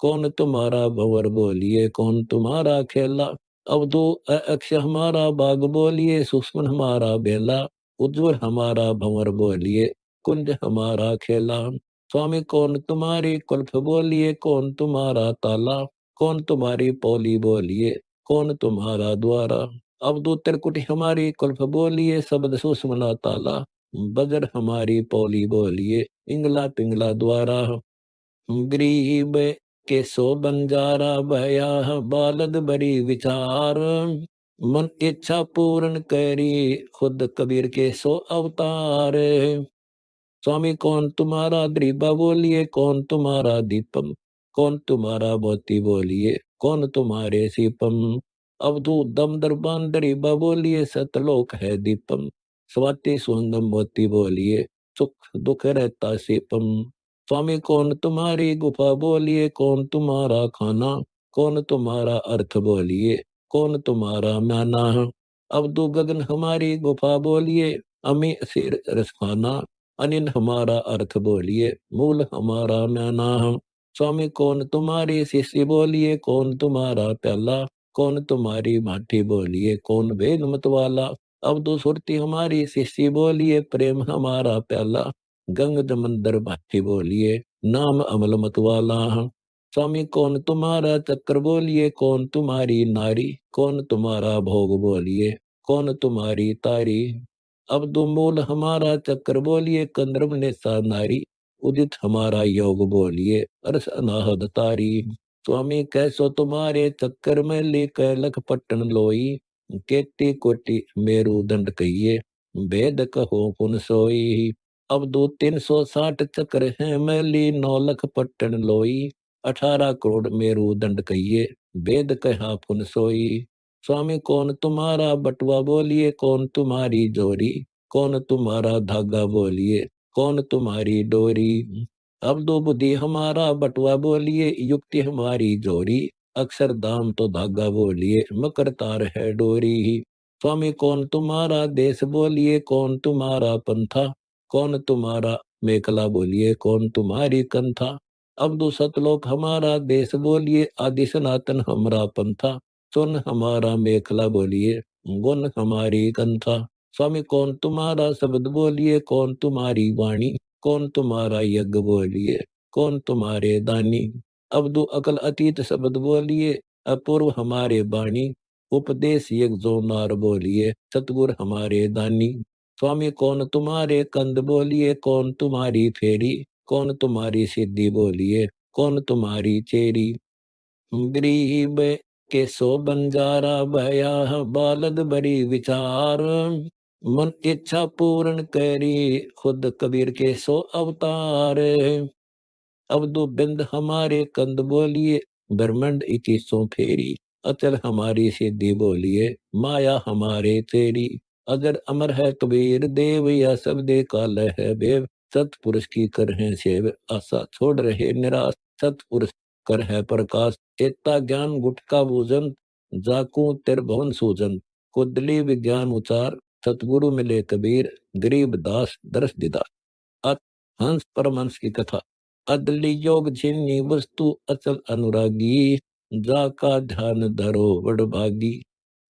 कौन तुम्हारा भंवर बोलिए, कौन तुम्हारा खेला। अवधू अक्ष हमारा बाग बोलिए, सुषमन हमारा बेला। उज्ज्वल हमारा भंवर बोलिए, कुंज हमारा खेला। स्वामी कौन तुम्हारी कुल्फ बोलिए, कौन तुम्हारा ताला। कौन तुम्हारी पौली बोलिए, कौन तुम्हारा द्वारा। अवधू त्रिकुटी हमारी कुल्फ बोलिए, शब्द सुषमना ताला। बजर हमारी पौली बोलिए, इंगला पिंगला द्वारा। गरीब के सो बंजारा बया, बालद बड़ी विचार। मन इच्छा पूर्ण करी, खुद कबीर के सो अवतार। स्वामी कौन तुम्हारा द्रिबा बोलिए, कौन तुम्हारा दीपम। कौन तुम्हारा मोती बोलिए, कौन तुम्हारे सीपम। अवधूत दमदर बांदरीबा बोलिए, सतलोक है दीपम। स्वाति सुंदम मोती बोलिए, सुख दुख रहता सीपम। स्वामी कौन तुम्हारी गुफा बोलिए, कौन तुम्हारा खाना। कौन तुम्हारा अर्थ बोलिए, कौन तुम्हारा माना। अवधू गगन हमारी गुफा बोलिए, अमी सिर रसखाना। अनिल हमारा अर्थ बोलिए, मूल हमारा मैना। स्वामी कौन तुम्हारी शिष्य बोलिए, कौन तुम्हारा प्याला। कौन तुम्हारी माठी बोलिए, कौन वेद मत वाला। अवधु सुरती हमारी शिष्य बोलिए, प्रेम हमारा प्याला। गंग जमंदर माठी बोलिए, नाम अमल मत वाला। स्वामी कौन तुम्हारा चक्र बोलिए, कौन तुम्हारी नारी। कौन तुम्हारा भोग बोलिए, कौन तुम्हारी तारी। अब दो मूल हमारा चक्र बोलिए, कंद्रम ने सा नारी। उदित हमारा योग बोलिए, अरस अनाहद तारी। स्वामी कैसो तुम्हारे चक्कर में लेकर लख पट्टन लोई। केती कोटि मेरु दंड कहिए, भेद कहो पुन सोई। अब दो 360 चक्र हैं मैली, 9 लख पट्टन लोई। 18 करोड़ मेरु दंड कहिए, भेद कहा पुन सोई। स्वामी कौन तुम्हारा बटुआ बोलिए, कौन तुम्हारी जोरी। कौन तुम्हारा धागा बोलिए, कौन तुम्हारी डोरी। अब दो बुद्धि हमारा बटुआ बोलिए, युक्ति हमारी जोरी। अक्षर दाम तो धागा बोलिए, मकर तार है डोरी। स्वामी कौन तुम्हारा देश बोलिए, कौन तुम्हारा पंथा। कौन तुम्हारा मेखला बोलिए, कौन तुम्हारी कंथा। अब दो सतलोक हमारा देश बोलिए, आदि सनातन हमारा पंथा। सुन हमारा मेखला बोलिए, गुण हमारी कंथा। स्वामी कौन तुम्हारा शब्द बोलिए, कौन तुम्हारी वाणी। कौन तुम्हारा यज्ञ बोलिए, कौन तुम्हारे दानी। अब्दु अकल अतीत शब्द बोलिए, अपूर्व हमारे बाणी। उपदेश यज्ञ जो नार बोलिए, सतगुर हमारे दानी। स्वामी कौन तुम्हारे कंद बोलिए, कौन तुम्हारी फेरी। कौन तुम्हारी सिद्धि बोलिए, कौन तुम्हारी चेरी। गरीब के सो बंजारा भया, बालद बड़ी विचार। मन इच्छा पूर्ण करी, खुद कबीर के सो अवतार। अब दो बिंद हमारे कंद बोलिए, ब्रह्मंड 21 फेरी। अचल हमारी सिद्धि बोलिए, माया हमारे तेरी। अगर अमर है कबीर देव, या सब दे काल है बेव। सतपुरुष की कर है सेव, आशा छोड़ रहे निराश। सतपुरुष कर है प्रकाश, चेता ज्ञान गुटका भूजन। जाकू तिर भवन सूजन, कुदली विज्ञान उचार। सतगुरु मिले कबीर, गरीब दास दरस दिदार। हंस परमहंस की कथा। अदली योग छिन्नी वस्तु, अचल अनुरागी। जाका ध्यान धरो वडभागी।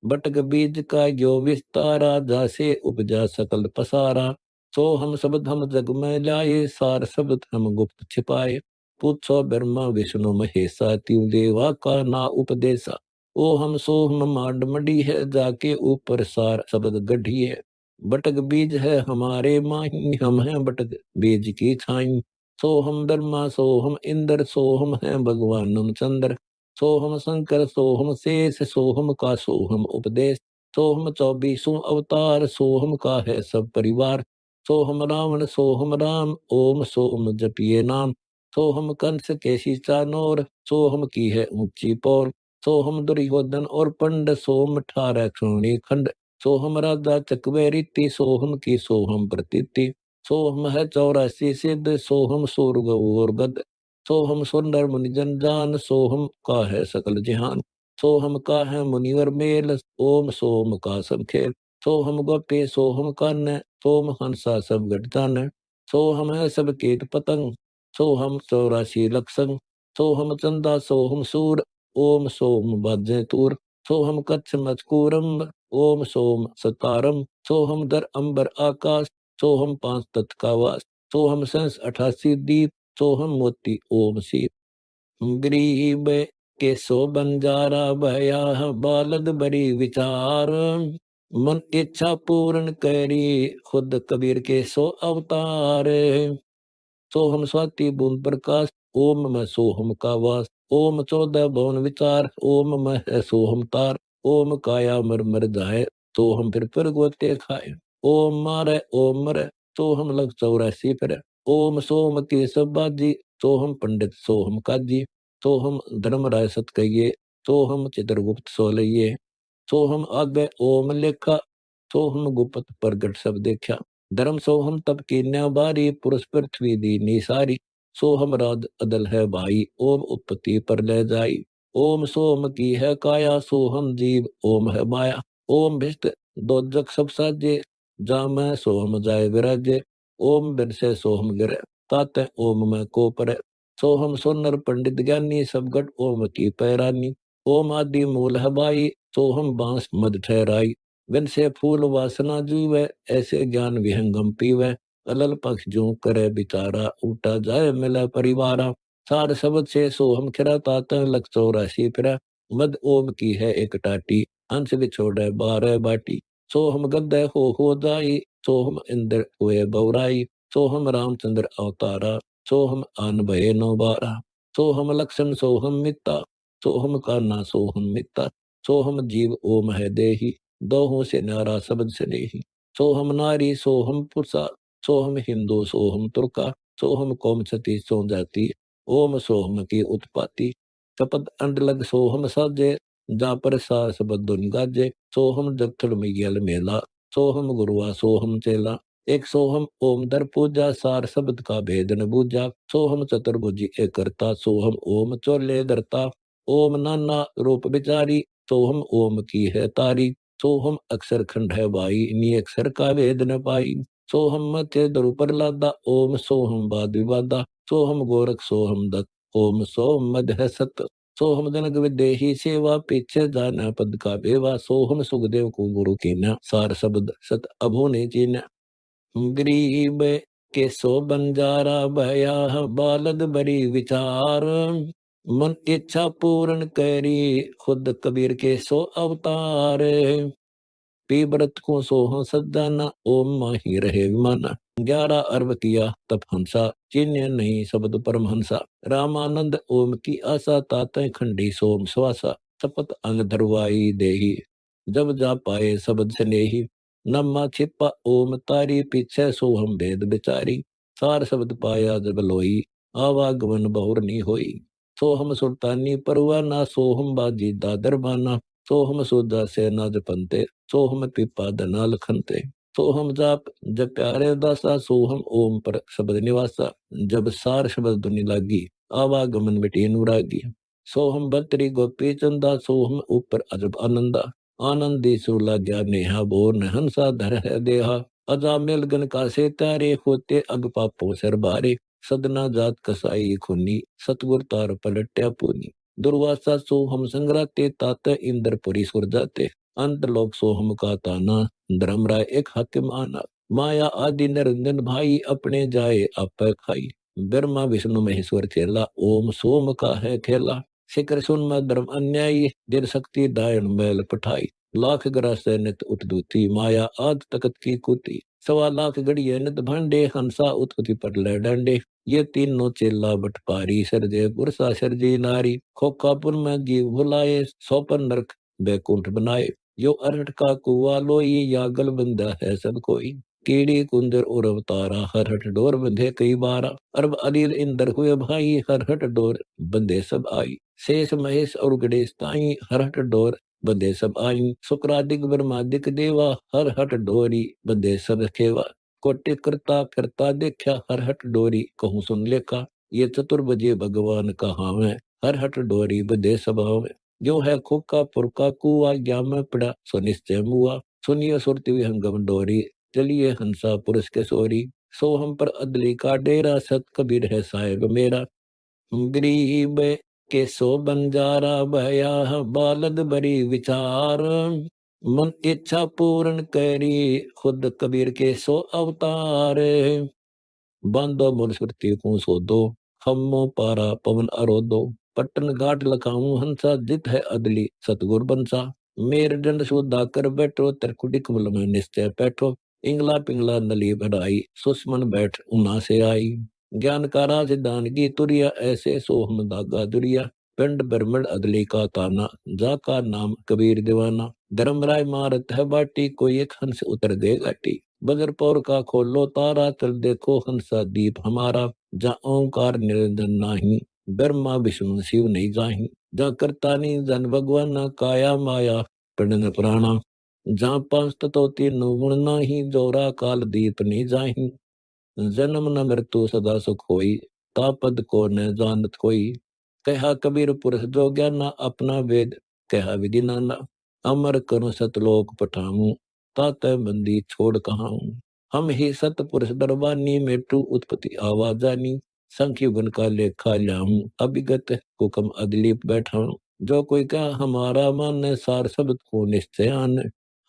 बटक बीज का यो विस्तारा, जासे उपजा सकल पसारा। सो हम शब्द हम जग में लाए, सार शब्द हम गुप्त छिपाए। पूछो ब्रह्मा विष्णु महेशा, त्यों देवा का ना उपदेशा। ओ हम सो हम मांड मडी है, जाके ऊपर सार शब्द गढ़ी है। बटक बीज है हमारे माही, हम हैं बटक बीज की छाई। सो हम ब्रह्मा सो हम इंद्र, सो हम हैं भगवान हम चंद्र। सो हम शंकर सो हम शेष, सो हम का सो हम उपदेश। सो हम 24 अवतार, सो हम का है सब परिवार। सो हम रावण सो हम राम, ओम सोम जपिए नाम। सो हम कंस केसी चानोर, सो हम की है ऊंची पौर। सो हम दुर्योधन और पंड, सो हम 18 क्षोणी खंड। सो हम राजा चकवे रीति, सो हम की सो हम प्रतीति। सो हम है 84 सिद्ध, सो हम सूर्ग और गद। सो हम सुंदर मुनि जन जान, सो हम का है सकल जहान। सो हम का है मुनिवर मेल, ओम सोम का सब खेल। सो हम गोपी सो हम कन्न, सोम हंसा सब गट जान। सो हम है सब कीट पतंग, सो हम 84 लक्षण। सोहम चंदा सोहम सूर, ओम सोम बाजे तूर, सोहम कच्छ मचकूरम, ओम सोम सतारम, सोहम दर अंबर आकाश, सोहम पांच तत् का वास, सोहम संस 88 दीप, सोहम मोती ओम सी। गरीब के सो बंजारा भया, बालद बड़ी विचार, मन इच्छा पूर्ण करी, खुद कबीर के सो अवतार। सोहम स्वाति बूंद प्रकाश, ओम में सोहम का वास, ओम 14 भवन विचार, ओम में है सोहम तार, ओम काया मर मर जाए, सोहम फिर गोते खाए, ओम मारे ओम मरे, सोहम लग 84 फिर, ओम सोम की सब बाजी, सोहम पंडित सोहम काजी, सोहम धर्मराय सत कहिए, सोहम चित्रगुप्त सोलइये, सोहम आगे ओम लेखा, सोहम गुप्त प्रगट सब देखा, धर्म सोहम तब कीन्या बारी, पुरुष पृथ्वी दीनी सारी, सोहम राज अदल है भाई, ओम उत्पत्ति पर ले जाई, ओम सोम की है काया, सोहम जीव ओम है माया, ओम भिष्ट दोजक सब साजे, जामै सोहम जाय विराजे, ओम बिन से सोहम गिरे, ताते ओम में को परे, सोहम सोनर पंडित ज्ञानी, सब गट ओम की पैरानी, ओम आदि मूल है बाई, सोहम बांस मद ठहराई, बिन से फूल वासना जीवे, ऐसे ज्ञान विहंगम पीवे, अलल पक्ष जो करे बिचारा, उठा जाए मिला परिवारा, सार शब्द से सोहम खिरा, तात लख 84 फिरा, मद ओम की है एक टाटी, अंश बिछोड़े 12 बाटी, सोहम गद्दे हो जाई, सोहम इंद्र हुए बौराई, सोहम रामचंद्र अवतारा, सोहम आन भये 9 12, सोहम लक्षण सोहम मिता, सोहम कान्हा सोहम मिता, सोहम जीव ओम है देही, दोहों से न्यारा शब्द से नहीं, सोहम नारी सोहम पुरुषा, सोहम हिंदू सोहम तुर्का, सोहम कौम छती सो जाती, ओम सोहम की उत्पाती, कपद अंड लग सोहम साजे, जा पर सार शब्द दुन गाजे, सोहम जगथड़ मियल मेला, सोहम गुरुआ सोहम चेला, एक सोहम ओम दर पूजा, सार शब्द का भेद न बूझा, सोहम चतुर्भुजी एक करता, सोहम ओम चोले धरता, ओम नाना रूप विचारी, सोहम ओम की है तारी, सोहम अक्षर खंड है भाई, नी अक्षर का वेद न पाई, सोहम मथे दरु पर लादा, ओम सोहम वाद विवादा, सोहम गोरख सोहम दत्त, ओम सोम मद है सत, सोहम जनक विदेही सेवा, पीछे जाना पद का बेवा, सोहम सुखदेव को गुरु कीना, सार शब्द सत अभो ने चीना, गरीब के सो बंजारा भया, बालद बड़ी विचार, मन इच्छा पूर्ण करी, खुद कबीर के सो अवतार, पी व्रत को सोह सज्जाना, ओम माही रहे विमाना, 11 अर्ब किया तप हंसा, चिन्ह नहीं शब्द परमहंसा, रामानंद ओम की आशा, ताते खंडी सोम श्वासा, शपथ अंग धरवाई देही, जब जा पाए शब्द स्नेही, नम्मा छिपा ओम तारी, पीछे सोहम भेद बिचारी, सार शब्द पाया जब लोई, आवागमन बहुर नी होई, सोहम सुल्तानी परवाना, सोहम बाजी दादर बाना, सोहम सोजा सेना जपंते, सोहम पिपा दना लखनते, सोहम जाप जब प्यारे दासा, सोहम ओम पर शब्द निवासा, जब सार शब्द दुनि लागी, आवागमन मिटी अनुरागी, सोहम बत्री गोपी चंदा, सोहम ऊपर अजब आनंदा, आनंदी सुला ज्ञान नेहा, बोर हंसा धर है देहा, अजा मिल गन का से तारे, होते अग पापो सर बारे, सदना जात कसाई खुनी, सतगुर तार पलट्या पुनी, दुर्वासा सोहम संग्राते, तात इंद्रपुरी सुर जाते, अंतलोक सोहम का ताना, धर्मराय एक हाकिम आना, माया आदि निरंजन भाई, अपने जाए आप खाई, ब्रह्मा विष्णु महेश्वर चेला, ओम सोम का है खेला, शिखर सुन में धर्म अन्यायी, दिर शक्ति दायन मैल पठाई, लाख ग्रस नित उठदूती, माया आद तकत की कुती, 1.25 लाख गढ़िये नित भांडे, हंसा उत्पत्ति पर ले डांडे, ये तीनों चेला बटपारी, सरजे पुरुषा सरजी नारी, खोखापुर में जीव भुलाए, सोपन नरक बैकुंठ बनाए, यो अरहट का कुआ लोई, यागल बंदा है सब कोई, कीड़ी कुंजर और अवतारा, हरहट डोर बंधे कई बारा, अरब अनिल इंदर हुए भाई, हरहट डोर बंधे सब आई, शेष महेश और गणेश ताई, हरहट डोर बंधे सब आई, शुक्रादिक ब्रह्मादिक देवा, हरहट डोरी बंधे सब खेवा, कोटि करता फिरता देखा, हरहट डोरी कहूँ सुन लेखा, ये चतुर्भुजे भगवान कहा है, हरहट डोरी बंधे सब है, जो है खोका पुरका कुआ, ज्ञान में पड़ा सो निश्चय मुआ, सुनिए सुरति विहंगम डोरी, चलिए हंसा पुरुष के सोरी, सोहम पर अदली का डेरा, सत कबीर है साहेब मेरा, गरीब के सो बंजारा भया, बालद बड़ी विचार। मन इच्छा पूर्ण करी, खुद कबीर के सो अवतार। बांधो मुर सुरती को सोदो, खम्मो पारा पवन अरोदो। पट्टन घाट लखाऊं हंसा, जित है अदली सतगुर बंसा। मेर दंड सुधा कर बैठो, त्रिकुटी कमल में निश्चय बैठो। इंगला पिंगला नली बढ़ाई, सुस्मन बैठ उना से आई। ज्ञान का राज दान की तुरिया, ऐसे सोहम दागा दुरिया। पिंड ब्रह्मण अदली का ताना, जाका नाम कबीर दीवाना। धर्मराय मारत है बाटी, कोई एक हंस उतर दे घाटी। बदरपुर का खोलो तारा, चल देखो हंसा दीप हमारा। जहाँ ओंकार निरंजन नाही, ब्रह्मा विष्णु शिव नहीं जाही। जहाँ करता नहीं जन भगवाना, काया माया प्रणन पुराणा। जहाँ पांच तत्व तीन गुण नाही, जोरा काल दीप नहीं जाही। जन्म न मृत्यु सदा सुख होई, तापद को न जानत कोई। कहा कबीर पुरुष जो ज्ञाना, अपना वेद कहा विधि नाना। अमर करो सतलोक पठाऊं, ताते बंदी छोड़ कहाऊं। हम ही सतपुरुष दरबानी, मेटू उत्पत्ति आवाज जानी। संख्य गुण का लेखा ल्याऊं, अभिगत हुक्म अदलीप बैठाऊं। जो कोई कहा हमारा मान, सार शब्द को निश्चय आन।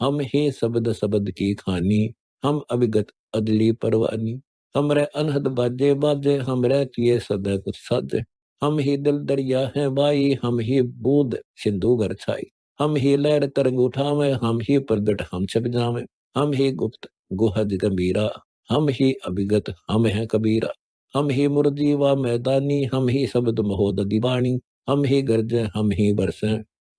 हम ही शब्द शब्द की खानी, हम अभिगत अदली परवानी। हमरे अनहद बाजे बाजे, हमरे किए सदा कुछ साजे। हम ही दिल दरिया है भाई, हम ही बूंद सिंधु घर छाई। हम ही लहर तरंग उठावे, हम ही प्रगट हम छप जावे। हम ही गुप्त गुहद गंभीरा, हम ही अभिगत हम है कबीरा। हम ही मुर्दी व मैदानी, हम ही शब्द महोदधि बाणी। हम ही गर्जे हम ही बरसे,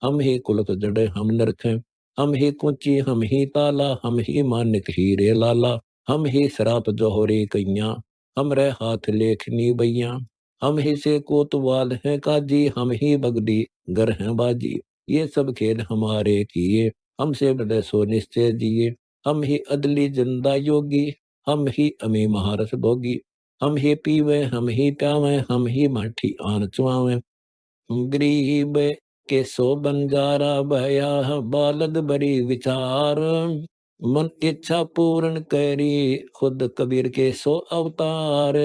हम ही कुलक जड़े हम नरखे। हम ही कुंची हम ही ताला, हम ही मानिक हीरे लाला। हम ही शराप जोहरी कैया, हमरे हाथ लेखनी बैया। हम ही से कोतवाल है काजी, हम ही बगड़ी गर हैं बाजी। ये सब खेल हमारे किए, हमसे बड़े सो निश्चय जिए। हम ही अदली जिंदा योगी, हम ही अमी महारस भोगी। हम ही पीवे हम ही प्यावे, हम ही माठी आन चुआवे। गरीब के सो बंजारा भया, बालद बड़ी विचार। मन इच्छा पूर्ण करी, खुद कबीर के सो अवतार।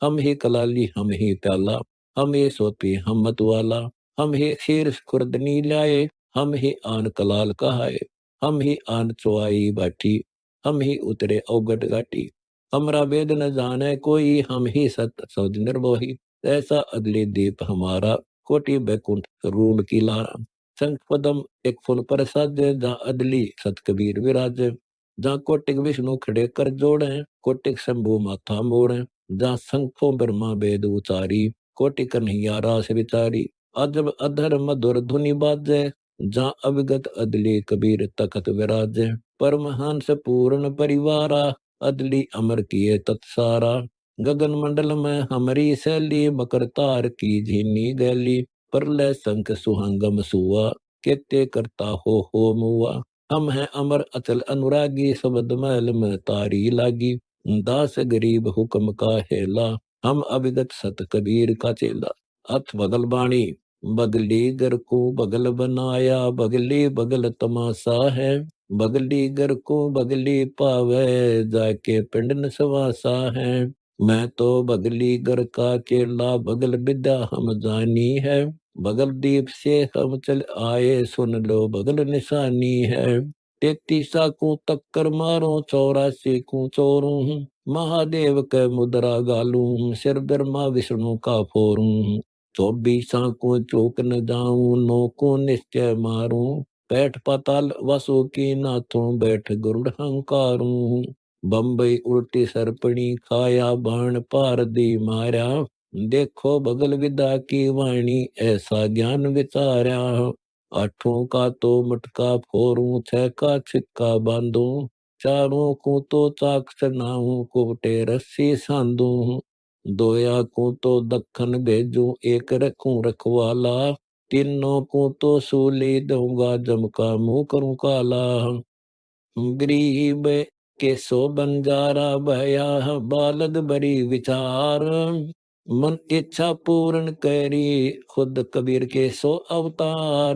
हम ही कलाली हम ही प्याला, हम ही सोपी हम मतवाला। हम ही खीर खुर्दनी लाए, हम ही आन कलाल कहाए। हम ही आन चुआई बाटी, हम ही उतरे अवगट घाटी। हमरा वेद न जाने कोई, हम ही सत सौद निर्मोही। ऐसा अदली दीप हमारा, कोटि बैकुंठ रूम की लारा। शंख पदम एक फुल पर साजे, जहाँ अदली सत कबीर विराजे। जहाँ कोटिक विष्णु खड़े कर जोड़े, कोटिक शंभु माथा मोड़े। जहाँ शंखो ब्रह्मा वेद उचारी, कोटि कन्हैया रास विचारी। अजब अधर मधुर धुनि बाजे, जहाँ अविगत अदली कबीर तखत विराजे। परमहंस पूर्ण परिवारा, अदली अमर किए तत्सारा। गगन मंडल में हमारी शैली, मकर तार की झीनी गैली। परलय शंख सुहंगम सुआ, केते करता हो मुआ। हम हैं अमर अचल अनुरागी, शब्द महल में तारी लागी। दास गरीब हुक्म का हेला, हम अभिगत सत कबीर का चेला। अथ बगल बाणी, बगली घर को बगल बनाया, बगली बगल तमाशा है। बगली घर को बगली पावे, जाके पिंड नसवासा है। मैं तो बगली घर का चेला, बगल विद्या हम जानी है। बगल दीप से हम चल आए, सुन लो बगल निशानी है। 33 को टक्कर मारो, 84 को चोरूं। महादेव के मुद्रा गालूं, सिर ब्रह्मा विष्णु का फोरूं। 24 को चौक न जाऊं, 9 को निश्चय मारूं। पैठ पाताल वासु की नाथों, बैठ गरुड़ हंकारूं। बम्बई उल्टी सरपणी खाया, बाण पार दी मारा। देखो बगल विदा की वाणी, ऐसा ज्ञान विचारा। आठों का तो मटका फोरूं, 6 का छिक्का बांधूं। चारों को तो चाक चनाऊं, कोटे रस्सी सांधूं। दोया को तो दखन भेजूं, एक रखूं रखवाला। तीनों को तो सूली दूंगा, जम का मुंह करूं काला। गरीब के सो बंजारा भया, बालद बड़ी विचार। मन इच्छा पूर्ण करी, खुद कबीर के सो अवतार।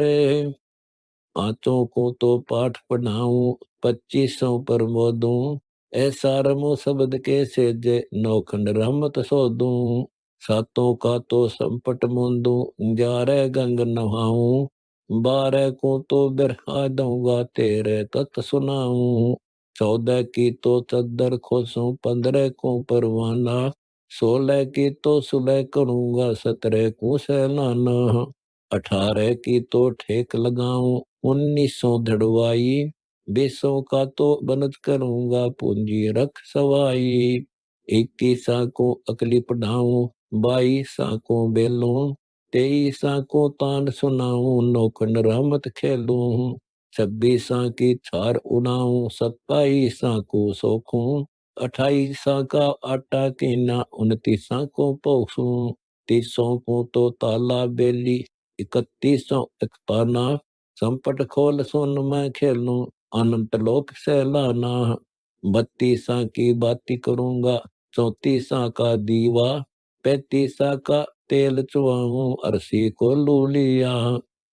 पांचों को तो पाठ पढ़ाऊं, 25 पर मोदूं। ऐसा रमो शब्द के सेजे, नौखंड रहमत सो दूं। सातों का तो संपट मुंदू, 11 गंग नहाऊं, 12 को तो बिरहा दूंगा, तेरे तत सुनाऊं। 14 की तो चद्दर खोसूं, 15 को परवाना, 16 की तो सुलह करूंगा, 17 को सैलाना, 18 की तो ठेक लगाऊं, 1900 धड़वाई, 20 का तो बनत करूंगा, पूंजी रख सवाई। 21 को अकली पढ़ाऊं, 22 को बेलूं, 23 को तान सुनाऊं, नौकन रहमत खेलूं। 26 की छार उड़ाऊं, 27 को सोखूं, 28 का आटा कीना, 29 को पोसूं। 30 को तो ताला बेली, 31 एक पाना, संपट खोल सुन मैं खेलूं, अनंत लोक सहलाना। 32 की बाती करूंगा, 34 का दीवा, 35 का तेल चुआऊं, 80 को लू लिया।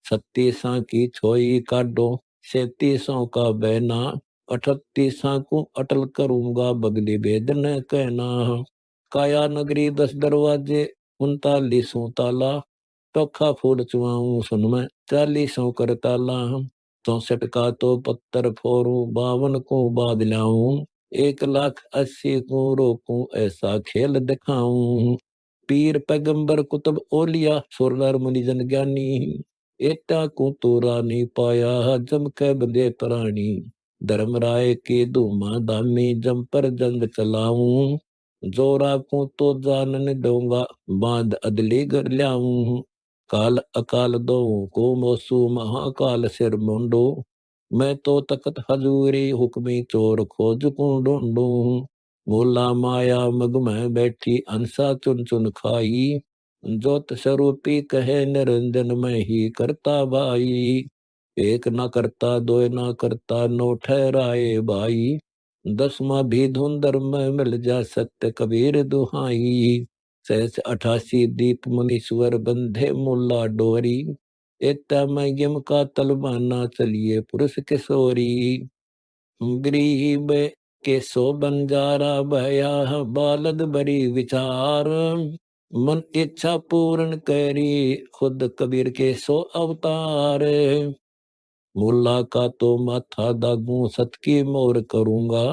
36 की छोई काटो, 37 का बहना, 38 को अटल करूंगा, बगली भेद न कहना। काया नगरी 10 दरवाजे, 39 ताला, टोखा फूल चुआऊं, सुन मैं 40 कर ताला। 64 का तो पत्थर फोड़ू, 52 को बाद लाऊं, 1,80,000 को रोकूं, ऐसा खेल दिखाऊं। पीर पैगंबर कुतुब ओलिया, सुरनर मुनि जन ज्ञानी, एटा को तो रानी पाया, जम के बंदे प्राणी। धर्मराय के धूमा दामी, जम पर जंग चलाऊं, जोरा को तो जानन दूंगा, बांध अदली कर लाऊं। काल अकाल दो को मोसू, महाकाल सिर मुंडो, मैं तो तकत हजूरी, हुक्मी चोर खोज को ढूंढू। भोला माया मग में बैठी, अंसा चुन चुन खाई, जोत स्वरूपी कहे निरंजन में ही करता भाई। एक ना करता, दो ना करता, नौ ठहराए भाई, 10वां भी धुंधर में मिल जा, सत्य कबीर दुहाई। 88 दीप मुनीश्वर बंधे मुल्ला डोरी, एता मैं यम का तलबाना, चलिए पुरुष किशोरी। गरीब के सो बंजारा भया, बालद बड़ी विचार, मन इच्छा पूर्ण करी, खुद कबीर के सो अवतार। मुल्ला का तो माथा दागू, सत की मोर करूंगा,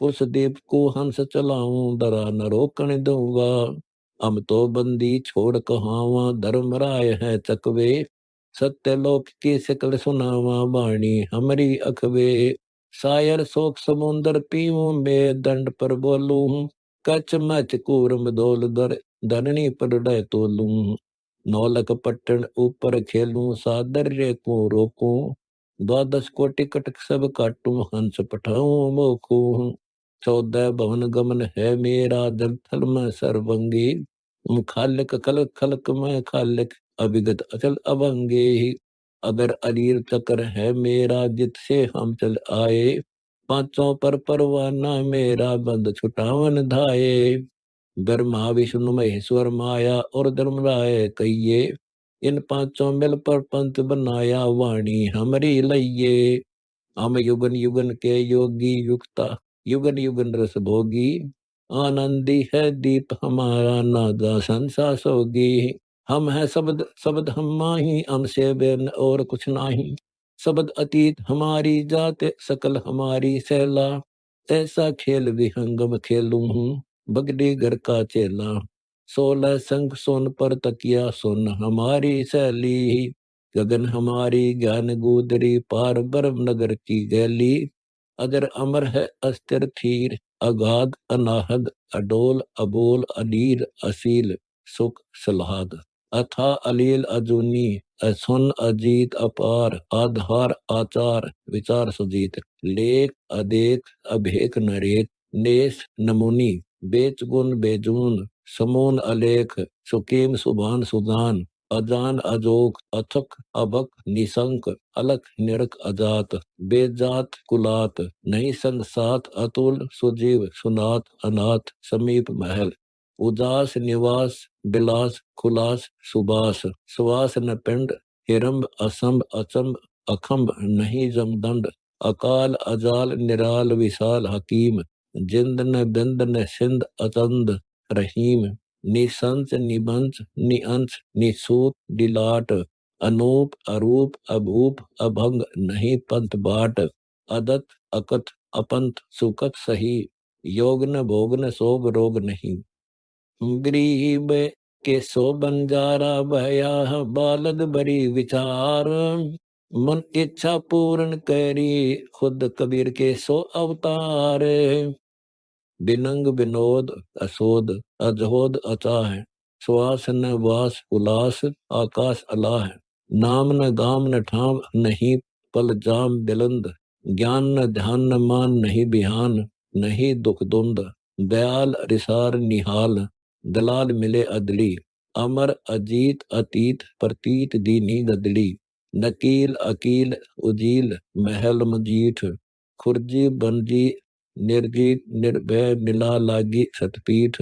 पुरुष दीप को हंस चलाऊं, डरा न रोकने दूंगा। हम तो बंदी छोड़ कहावा, धर्मराय है चकवे, सत्यलोक की शिकल सुनावा, वाणी हमारी अखवे। शायर शोक समुंदर पीऊं, मैं दंड पर बोलूं, कच मच कूरम दोल दर, धरनी पर डय तोलूं। नौलक पट्टन ऊपर खेलूं, सादर्य को रोकूं, 12 कोटि कटक सब काटूं, हंस पठाऊं मोखूं। 14 भवन गमन है मेरा, जल थल में सर्वंगी, खालिक खल खलक में खालिक, अभिगत अचल अभंगे। अगर अरीर चक्र है मेरा, जित से हम चल आए, पांचों पर परवाना मेरा, बंद छुटावन धाये। ब्रह्मा विष्णु महेश्वर माया, और धर्मराय कहिए, इन पांचों मिल पर पंथ बनाया, वाणी हमारी लइये। हम युगन युगन के योगी, युक्ता युगन युगन रस भोगी, आनंदी है दीप हमारा, नादा संसा सोगी। हम है शब्द शब्द हम माही, हमसे बिन और कुछ नाही, शब्द अतीत हमारी जात, सकल हमारी सैला, ऐसा खेल विहंगम खेलूं हूँ, बगड़ी घर का चेला। 16 संग सोन पर तकिया, सुन हमारी सैली, गगन हमारी ज्ञान गोदरी, पार ब्रह्म नगर की गैली। अजर अमर है अस्थिर थीर, अगाध अनाहद, अडोल अबोल अनीर असील, सुख सलाहद। अथा अलील अजूनी, असुन अजीत अपार, आधार आचार विचार सुजीत। लेख अदेख अभेक नरेक, नेस नमुनी, बेच गुण बेजून, समून अलेख, सुकीम सुभान सुदान, अजान अजोक, अथक अबक निशंक, अलख निरक अजात, बेजात कुलात, नहीं संसात, अतुल सुजीव सुनात, अनाथ समीप महल, उदास निवास, बिलास खुलास सुबास, सुवास न पिंड, हिरंब असंभ अचंब, अखंब नहीं जमदंड, अकाल अजाल निराल विशाल हकीम, जिंद न बिंद न सिंध अचंद रहीम, निसंस निबंस निअंश निसूत डिलाट, अनूप अरूप अभूप अभंग नहीं पंथ बाट, अदत अकथ अपंथ सुकथ सही, योग न भोग न सोग रोग नहीं। गरीब के सो बंजारा भया, बालद बड़ी विचार, मन इच्छा पूर्ण करी, खुद कबीर के सो अवतार। बिनंग बिनोद असोद अजहोद अचाह, श्वास न वास उलास आकाश अलाह, नाम न गाम न ठाम नहीं पल जाम बिलंद, ज्ञान न ध्यान न मान नहीं बिहान, नहीं दुख दुंद, दयाल रिसार निहाल, दलाल मिले अदली, अमर अजीत अतीत प्रतीत दीनी गदली, नकील अकील उजील महल मजीठ, खुरजी बनजी निर्जीत निर्भय निला लागी सतपीठ,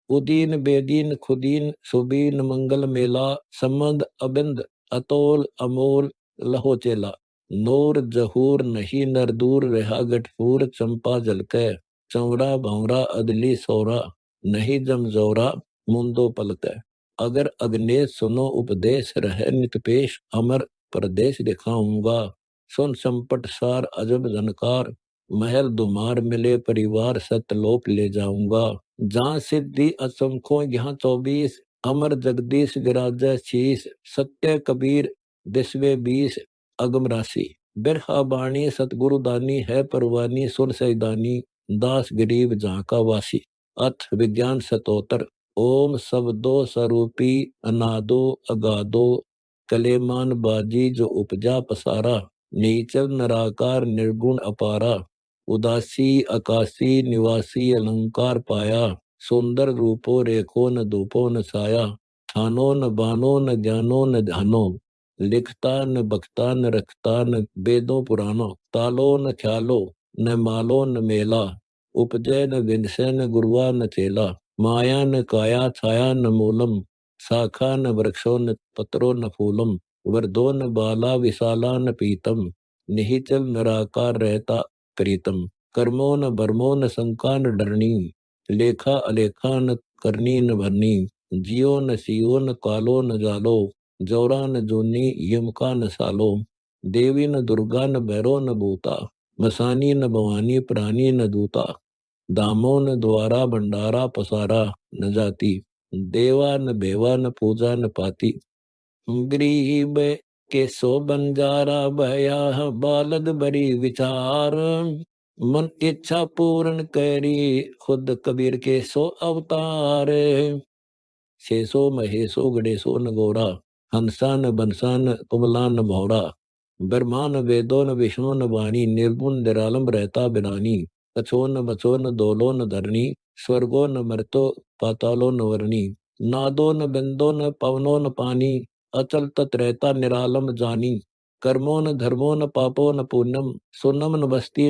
उदीन बेदीन खुदीन सुबीन मंगल मेला, संबंध अबिंद अतोल अमोल लहो चेला, नूर जहूर नहीं नर दूर रहा गठपूर, चंपा जलकै चौड़ा भौरा अदली सोरा, नहीं जमजोरा मुंदो पलकै, अगर अग्नेश सुनो उपदेश रहे नित पेश, अमर प्रदेश दिखाऊंगा सुन संपट सार अजब जनकार, महल दुमार मिले परिवार सतलोक ले जाऊंगा, जहाँ सिद्धि असंख्यो यहाँ 24, अमर जगदीश विराजय शीस, सत्य कबीर दिसवे 20, अगम राशि बिरहा बाणी सतगुरु दानी है परवानी, सुर सैदानी दास गरीब जहाँ का वासी। अथ विज्ञान सतोतर, ओम शब्दो स्वरूपी अनादो अगाधो, कलेमान बाजी जो उपजा पसारा, नीचल नराकार निर्गुण अपारा, उदासी आकाशी निवासी अलंकार पाया, सुंदर रूपो रेखो न धूपो न साया, ठानो न बानो न ज्ञानो न ध्यानो, लिखता न बखता न रखता न वेदों पुराणों, तालो न ख्यालो न मालो न मेला, उपजय न विनसय न गुरुआ न चेला, माया न काया छाया न मूलम, शाखा न वृक्षो न पत्रो न फूलम, वर्धो न बाला विशाला न पीतम, निहिचल निराकार रहता प्रीतम, कर्मो न भरमो न शंका न डरनी, लेखा अलेखा न करनी न भरनी, जियो न सियो न कालो न जालो, जौरा न जूनी यमका न सालो, देवी न दुर्गा न भैरो न भूता, मसानी न भवानी प्राणी न दूता, दामो न द्वारा भंडारा पसारा न जाती, देवा न बेवा न पूजा न पाती, गरीब के सो बंजारा भया, बालद बड़ी विचार, मन इच्छा पूर्ण करी, खुद कबीर के सो अवतार। शेषो महेशो गणेशो न गौरा, हंसा न बंसा न कुमला न भौरा, ब्रह्मा न वेदो न विष्णु न वाणी, निर्गुण निरालंब रहता बिरानी, कछो न बचो न दोलो न धरनी, स्वर्गो न मृतो पातालो न वर्णी, नादो न बिंदो न पवनो न पानी, अचल तत रहता निरालंब जानी, कर्मो न धर्मो न पापो न पुण्यम, सुन्नम न बस्ती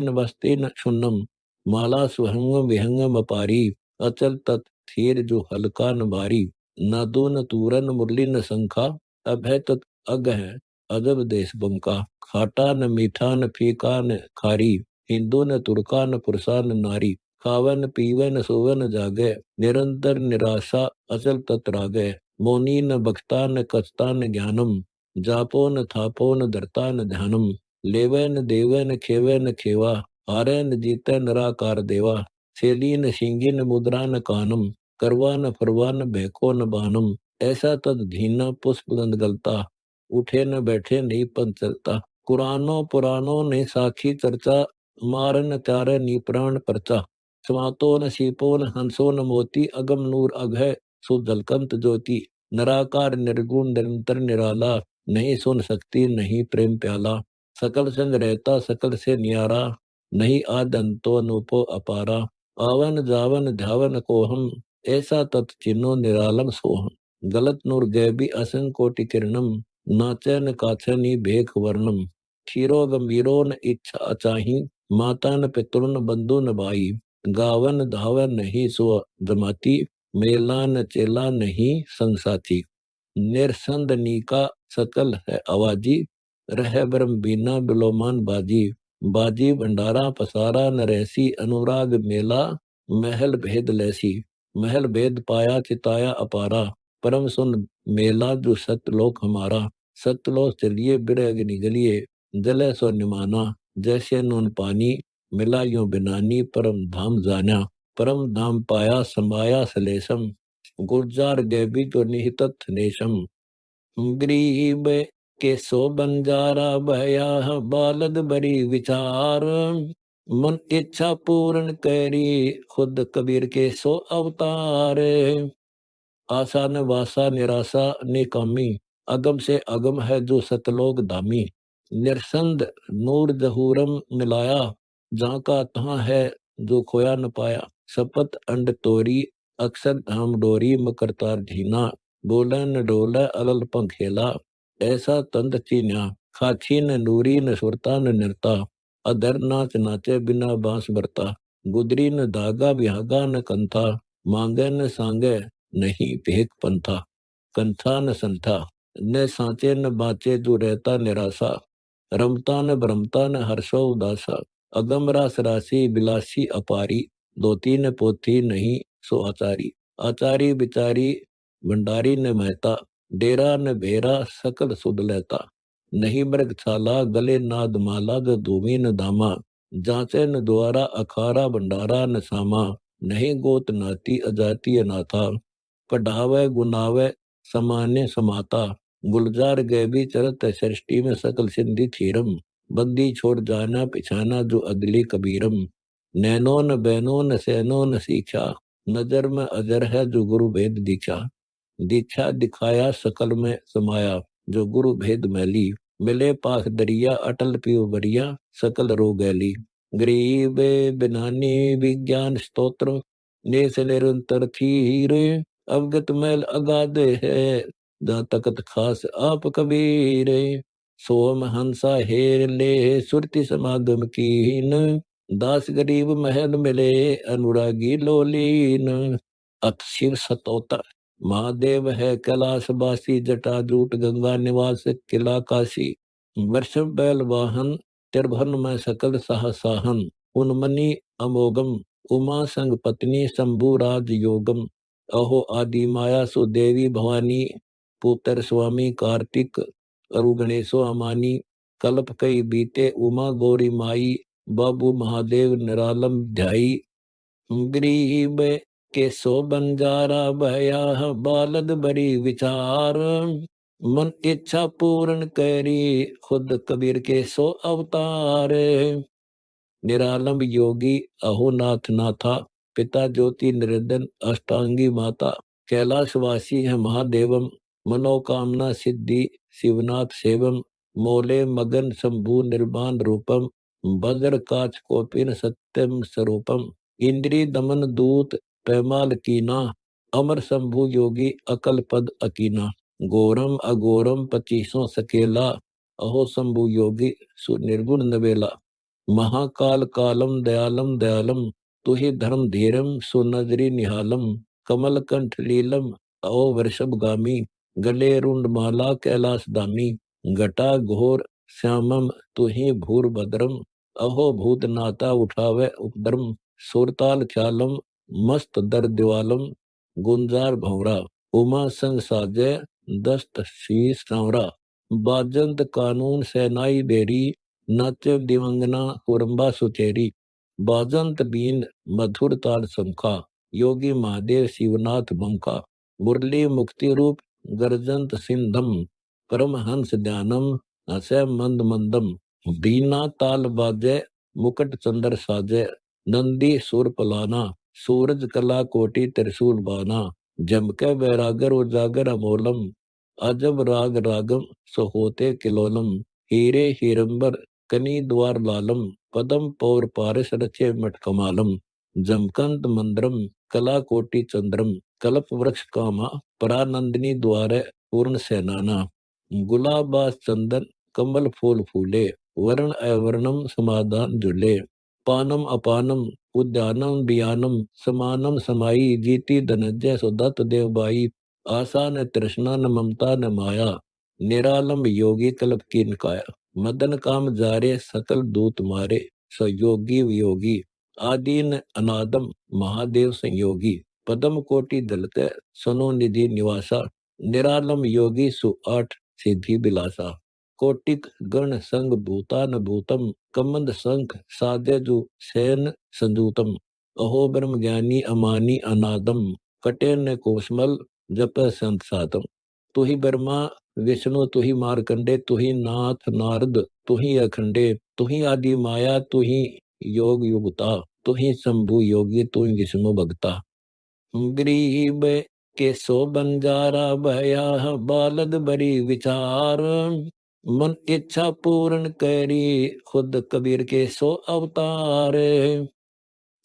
न शून्यम, माला सुहंगम विहंगम अपारी, अचल तत थीर जो हल्का न भारी, न दो न तूरन मुरली न शंखा, अभय तत् अग है अजब देश बंका, खाटा न मीठा न फीका न खारी, हिंदू न तुर्का न पुरुषा न नारी, खावन पीवन सोवन जागे, निरंतर निराशा अचल तत् रागे, मोनी न बखता न कचता न ज्ञानम, जापो न थापो न धरता न ध्यानम, लेवे न देवे न खेवे न खेवा, हारे न जीते निराकार देवा, सेली न सिंगी न मुद्रा न कानम, करवा न फरवा न बहको न बानम, ऐसा तद धीना पुष्प गंध गलता, उठे न बैठे नहीं पंथ चलता, कुरानो पुराणों ने साखी चर्चा, मारन त्यारे नी प्राण परचा, समातो न सीपो न हंसो न मोती, अगम नूर अघय सुजलकंत ज्योति, निराकार निर्गुण निरंतर निराला, नहीं सुन सकती नहीं प्रेम प्याला, सकल संग रहता सकल से न्यारा, नहीं आद अंतो अनूपो अपारा, आवन जावन ध्यावन को हम, ऐसा तत् चिन्हो निरालम सोहम, गलत नूर गैबी असंग कोटि किरणम, नाचन काछनी भेख वर्णम, क्षीरो गंभीरो न इच्छा अचाही, माता न पितृ न बंधु न भाई, गावन धावन नहीं सो जमाती, मेला न चेला नहीं संसाथी, निरसंद नीका सकल है आवाजी, रह ब्रह्म बीना बिलोमान बाजी, बाजी भंडारा पसारा न रहसी, अनुराग मेला महल भेद लैसी, महल भेद पाया चिताया अपारा, परम सुन मेला जो सतलोक हमारा। सतलोक चलिए बिरह अग्नि गलिए, जले सो निमाना। जैसे नून पानी मिला यूं बिनानी, परम धाम जाना। परम धाम पाया समाया सलेशम, गुर्जार गैबी जो निहितत नेशम। गरीब के सो बंजारा बया, बालद बड़ी विचार। मन इच्छा पूर्ण करी, खुद कबीर के सो अवतार। आशा न वासा निराशा निकामी, अगम से अगम है जो सतलोक धामी। निरसंद नूर जहूरम मिलाया, जहाँ का तहाँ है जो खोया न पाया। सपत अंड तोरी अक्सर धाम डोरी, मकरतार झीना। बोले न डोले अलल पंखेला, ऐसा तंद चीन्या। खाची न नूरी न सुरता न निरता, अधर नाच नाचे बिना बांस बरता। गुदरी न धागा बिहागा न कंथा, मांगे न सांगे नहीं भेक पंथा। कंथा न संथा न सांचे न बाचे, जो रहता निराशा। रमता न भ्रमता न हर्षो उदासा, अगम रास राशि बिलासी अपारी। दो तीन पोथी नहीं सो आचारी, आचारी बिचारी भंडारी न महता। डेरा न बेरा सकल सुध लेता, नहीं मृगशाला गले नाद माला। जो धूमी न धामा, जांचे न द्वारा अखारा भंडारा न सामा। नहीं गोत नाती अजाति अनाथा, पढ़ावे गुनावे समान्य समाता। गुलजार गैबी चरत सृष्टि में सकल सिंधि थीरम, बंदी छोड़ जाना पिछाना जो अदली कबीरम। नैनो न बैनो न सैनो न सीखा, नजर में अजर है जो गुरु भेद दीक्षा। दीक्षा दिखाया सकल में समाया, जो गुरु भेद मैली। मिले पास दरिया अटल पियो बरिया, सकल रो गैली। गरीब बिनानी विज्ञान स्तोत्र, नेस निरंतर थीर। अवगत मैल अगाध है, जहाँ तकत खास आप कबीर। सोम हंसा हेर ले सुरति समागम कीन, दास गरीब महल मिले अनुरागी लोलीन। अत शिव सतोतर महादेव है कैलाश बासी, जटा जूट गंगा निवास किला काशी। वर्षम बैल वाहन तिरभन में सकल साहन, उन्मनी अमोगम उमा संग पत्नी शंभु राज योगम। अहो आदि माया सुदेवी भवानी, पुत्र स्वामी कार्तिक अरु गणेशो अमानी। कल्प कई बीते उमा गौरी माई, बाबू महादेव निरालम ध्याई। गरीब के सो बंजारा भया, बालद बड़ी विचार। मन इच्छा पूर्ण करी, खुद कबीर के सो अवतार। निरालंब योगी अहोनाथ नाथा, पिता ज्योति निरंजन अष्टांगी माता। कैलाशवासी है महादेवम, मनोकामना सिद्धि शिवनाथ सेवम। मोले मगन शंभु निर्माण रूपम, वज्र काच कोपिन सत्यम स्वरूपम। इंद्री दमन दूत पैमाल कीना, अमर शंभु योगी अकल पद अकीना। गोरम अगोरम पचीसों सकेला, अहो शंभु योगी सुनिर्गुण नवेला। महाकाल कालम दयालम दयालम, तुहि धर्म धीरम सुनजरी निहालम। कमल कंठ लीलम अहो वृषभ गामी, गले रुंड माला कैलाश दामी। घटा घोर श्यामम तुहि भूर भद्रम, अहो भूतनाथा उठावे उपद्रम। सुरताल ख्यालम मस्त दर दिवालम, गुंजार भंवरा। उमा संग साजे दस्त शीस सांवरा। बाजंत कानून सेनाई बेरी, नाट्य दिवंगना कुरंबा सुचेरी। बाजंत बीन मधुर ताल समखा, योगी महादेव शिवनाथ बंका। मुरली मुक्ति रूप गर्जंत सिंधम, परमहंस ध्यानम हसे मंद मंदम। बीना ताल बाजे मुकुट चंद्र साजे, नंदी सुर पलाना। सूरज कला कोटि त्रिशूल बाना, जमके बैरागर उजागर अमोलम। अजब राग रागम सो होते किलोलम। हीरे हीरंबर कनी द्वार लालम, पदम पौर पारस रचे मठ कमालम। जमकंत मंद्रम कला कोटि चंद्रम, कल्प वृक्ष कामा परानंदिनी द्वारे पूर्ण सेनाना। गुलाबास चंदन कमल फूल फूले, वर्ण अवर्णम समाधान झूले। पानम अपानम उद्यानम बियानम, समानम समाई। जीती धनंजय सुदत्त देवबाई, आशा न तृष्णा न ममता न माया। निरालंब योगी कल्प की निकाया, मदन काम जारे सकल दूत मारे। सयोगी वियोगी आदीन अनादम, महादेव संयोगी। पदम कोटि दलते सुनो निधि निवासा, निरालम योगी सु आठ सिद्धि बिलासा। कोटिक गण संग भूता न भूतम, कमंद संख साध्यजु सैन संदूतम। अहो ब्रह्म ज्ञानी अमानी अनादम, कटे न कोशमल जप संत सातम। तू ही ब्रह्मा विष्णु, तू ही मारकंडे, तू ही नाथ नारद, तू ही अखंडे, तू ही आदि माया, तू ही योग युगता, तू ही शंभु योगी, तू ही विष्णु भगता। गरीब के सो बंजारा भया, बालद बरी विचार, मन इच्छा पूर्ण करी, खुद कबीर के सो अवतार।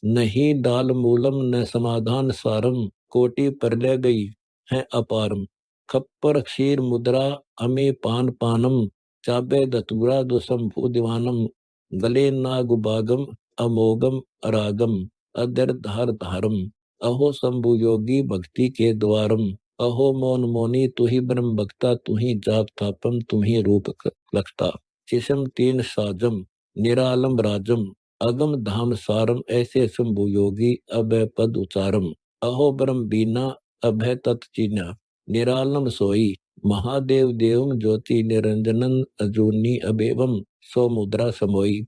नहीं डाल मूलम न समाधान सारम, कोटि पर ले गई है अपारम। खप्पर क्षीर मुद्रा अमे पान पानम, चाबे दतुरा दुसंभु दीवानम। गले नागुबागम अमोगम अरागम, अदर धार धारम। अहो शंभु योगी भक्ति के द्वारम, अहो मौन मौनी तू ही ब्रह्म भक्ता, तू ही जाप तापम, तुम ही रूप लखता। चिशम तीन साजम निरालम राजम, अगम धाम सारम, ऐसे शंभु योगी अभय पद उचारम। अहो ब्रह्म बीना अभय तत् चीना, निरालम सोई महादेव देवम, ज्योति निरंजनन अजूनी अबेवम, सो मुद्रा समोई।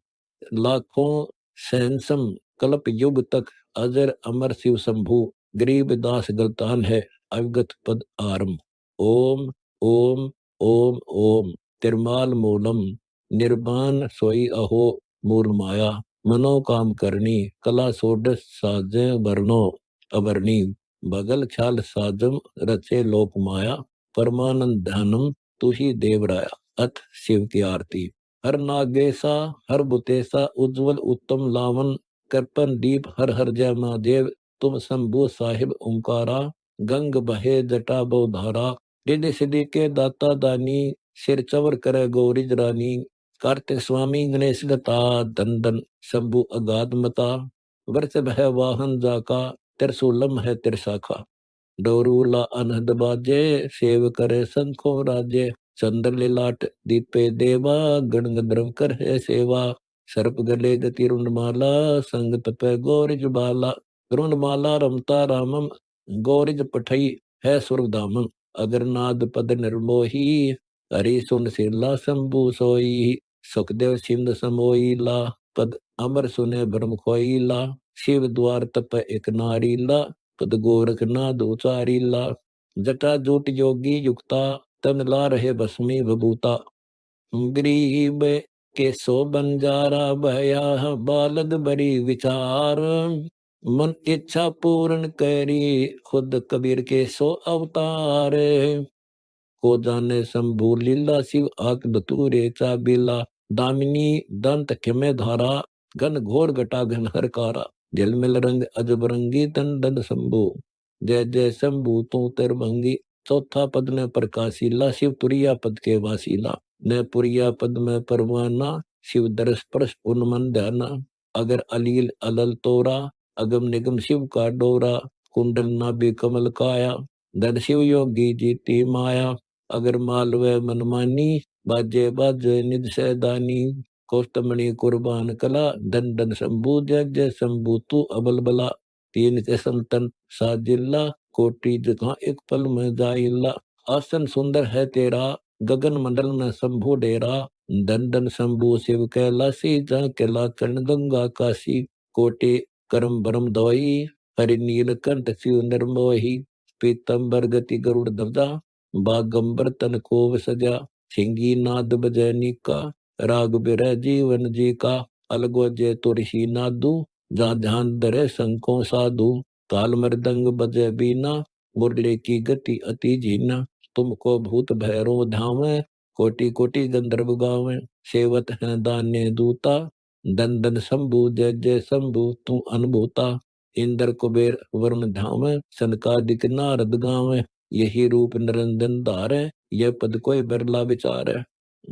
लाखों सहनसम कल्प युग तक, अजर अमर शिव शंभु, गरीब दास गलतान है अवगत पद आरम। ओम ओम ओम ओम, तिरमाल मूलम निर्वाण सोई, अहो मूल माया। मनोकाम करनी कला सोडस साजे वर्णो अवर्णी, बगल ख्याल साजम रचे लोक माया। परमानंद ध्यानम तू ही देवराया, अथ शिव की आरती। हर नागेसा हर बुतेसा, उज्जवल उत्तम लावन, करपन दीप हर हर जय महादेव। तुम शंभु साहिब ओंकारा, गंग बहे जटा बहुधारा। रिद्धि सिद्धि के दाता दानी, सिर चवर करे गौरिज रानी। कार्तिक स्वामी गणेश गता, धन धन शंभु अगाध मता। वर्ष भय वाहन जाका, त्रिशूलम है त्रिशाखा। डोरूला अनहद बाजे, सेव करे शंखो राजे। चंद्र लिलाट दीपे देवा, गण गंधर्व कर है सेवा। सर्प गले गति रुंडमाला, संग तपे गौरिज बाला। रुंडमाला रमता रामम, गौरिज पठई है सुरधामम। अगर नाद पद निर्मोही, हरि सुन सिरला शंभु सोई। सुखदेव सिंध समोईला, पद अमर सुने ब्रह्म खोईला। शिव द्वार तप एक नारीला, पद गोरखनाथ उचारीला। जटा जूट योगी युक्ता, तन ला रहे भस्मी भभूता। गरीब के सो बंजारा भया, बालद बरी विचार। मन इच्छा पूर्ण करी, खुद कबीर के सो अवतार। को जाने शंभु लीला, शिव आक धतूरे चाबीला। दामिनी दंत खेमे धारा, घन घोर घटा घन हरकारा। झिलमिल रंग अजबरंगी, तन दन शंभु, जय जय शंभु तू तिरभंगी। चौथा पद ने प्रकाशीला, शिव तुरिया पद के वासीला। न पुरिया पद में परवाना, शिव दरस परस उन्मन ध्याना। अगर अलील अलल तोरा, अगम निगम शिव का डोरा। कुंडल नाभि कमल काया, धन शिव योगी जीती माया। अगर मालवे मनमानी, बाजे बाजे निध सैदानी। कौस्तमणि कुर्बान कला, धन धन शंभु जय जय शंभु तू अबल बला। तीन के संतन साजिल्ला, कोटि जगह एक पल में जाइल्ला। आसन सुंदर है तेरा, गगन मंडल में शंभु डेरा। धन धन शंभु शिव कैलासी, जहाँ कैलाचरण गंगा काशी। कोटि करम भरम दवाई, हरि नीलकंठ शिव निर्मोही। पीतम्बर गति गरुड़ ध्वजा, बागंबर तन कोव सजा। सिंगी नाद बजैनी का, राग बिरह जीवन जी का। अलगो जय तुरसी नादू, जहाँ ध्यान धरे शंखों साधु। ताल मृदंग बजे बीना, मुरली की गति अति जीना। तुमको भूत भैरव धावे, कोटि कोटि गंधर्व गावे। सेवत है दान्य दूता, धन धन शंभु जय जय शंभु तू अनुभूता। इंद्र कुबेर वरुण धावे, सनकादिक नारद गावे। यही रूप निरंजन धारे, यह पद कोई बिरला विचार है।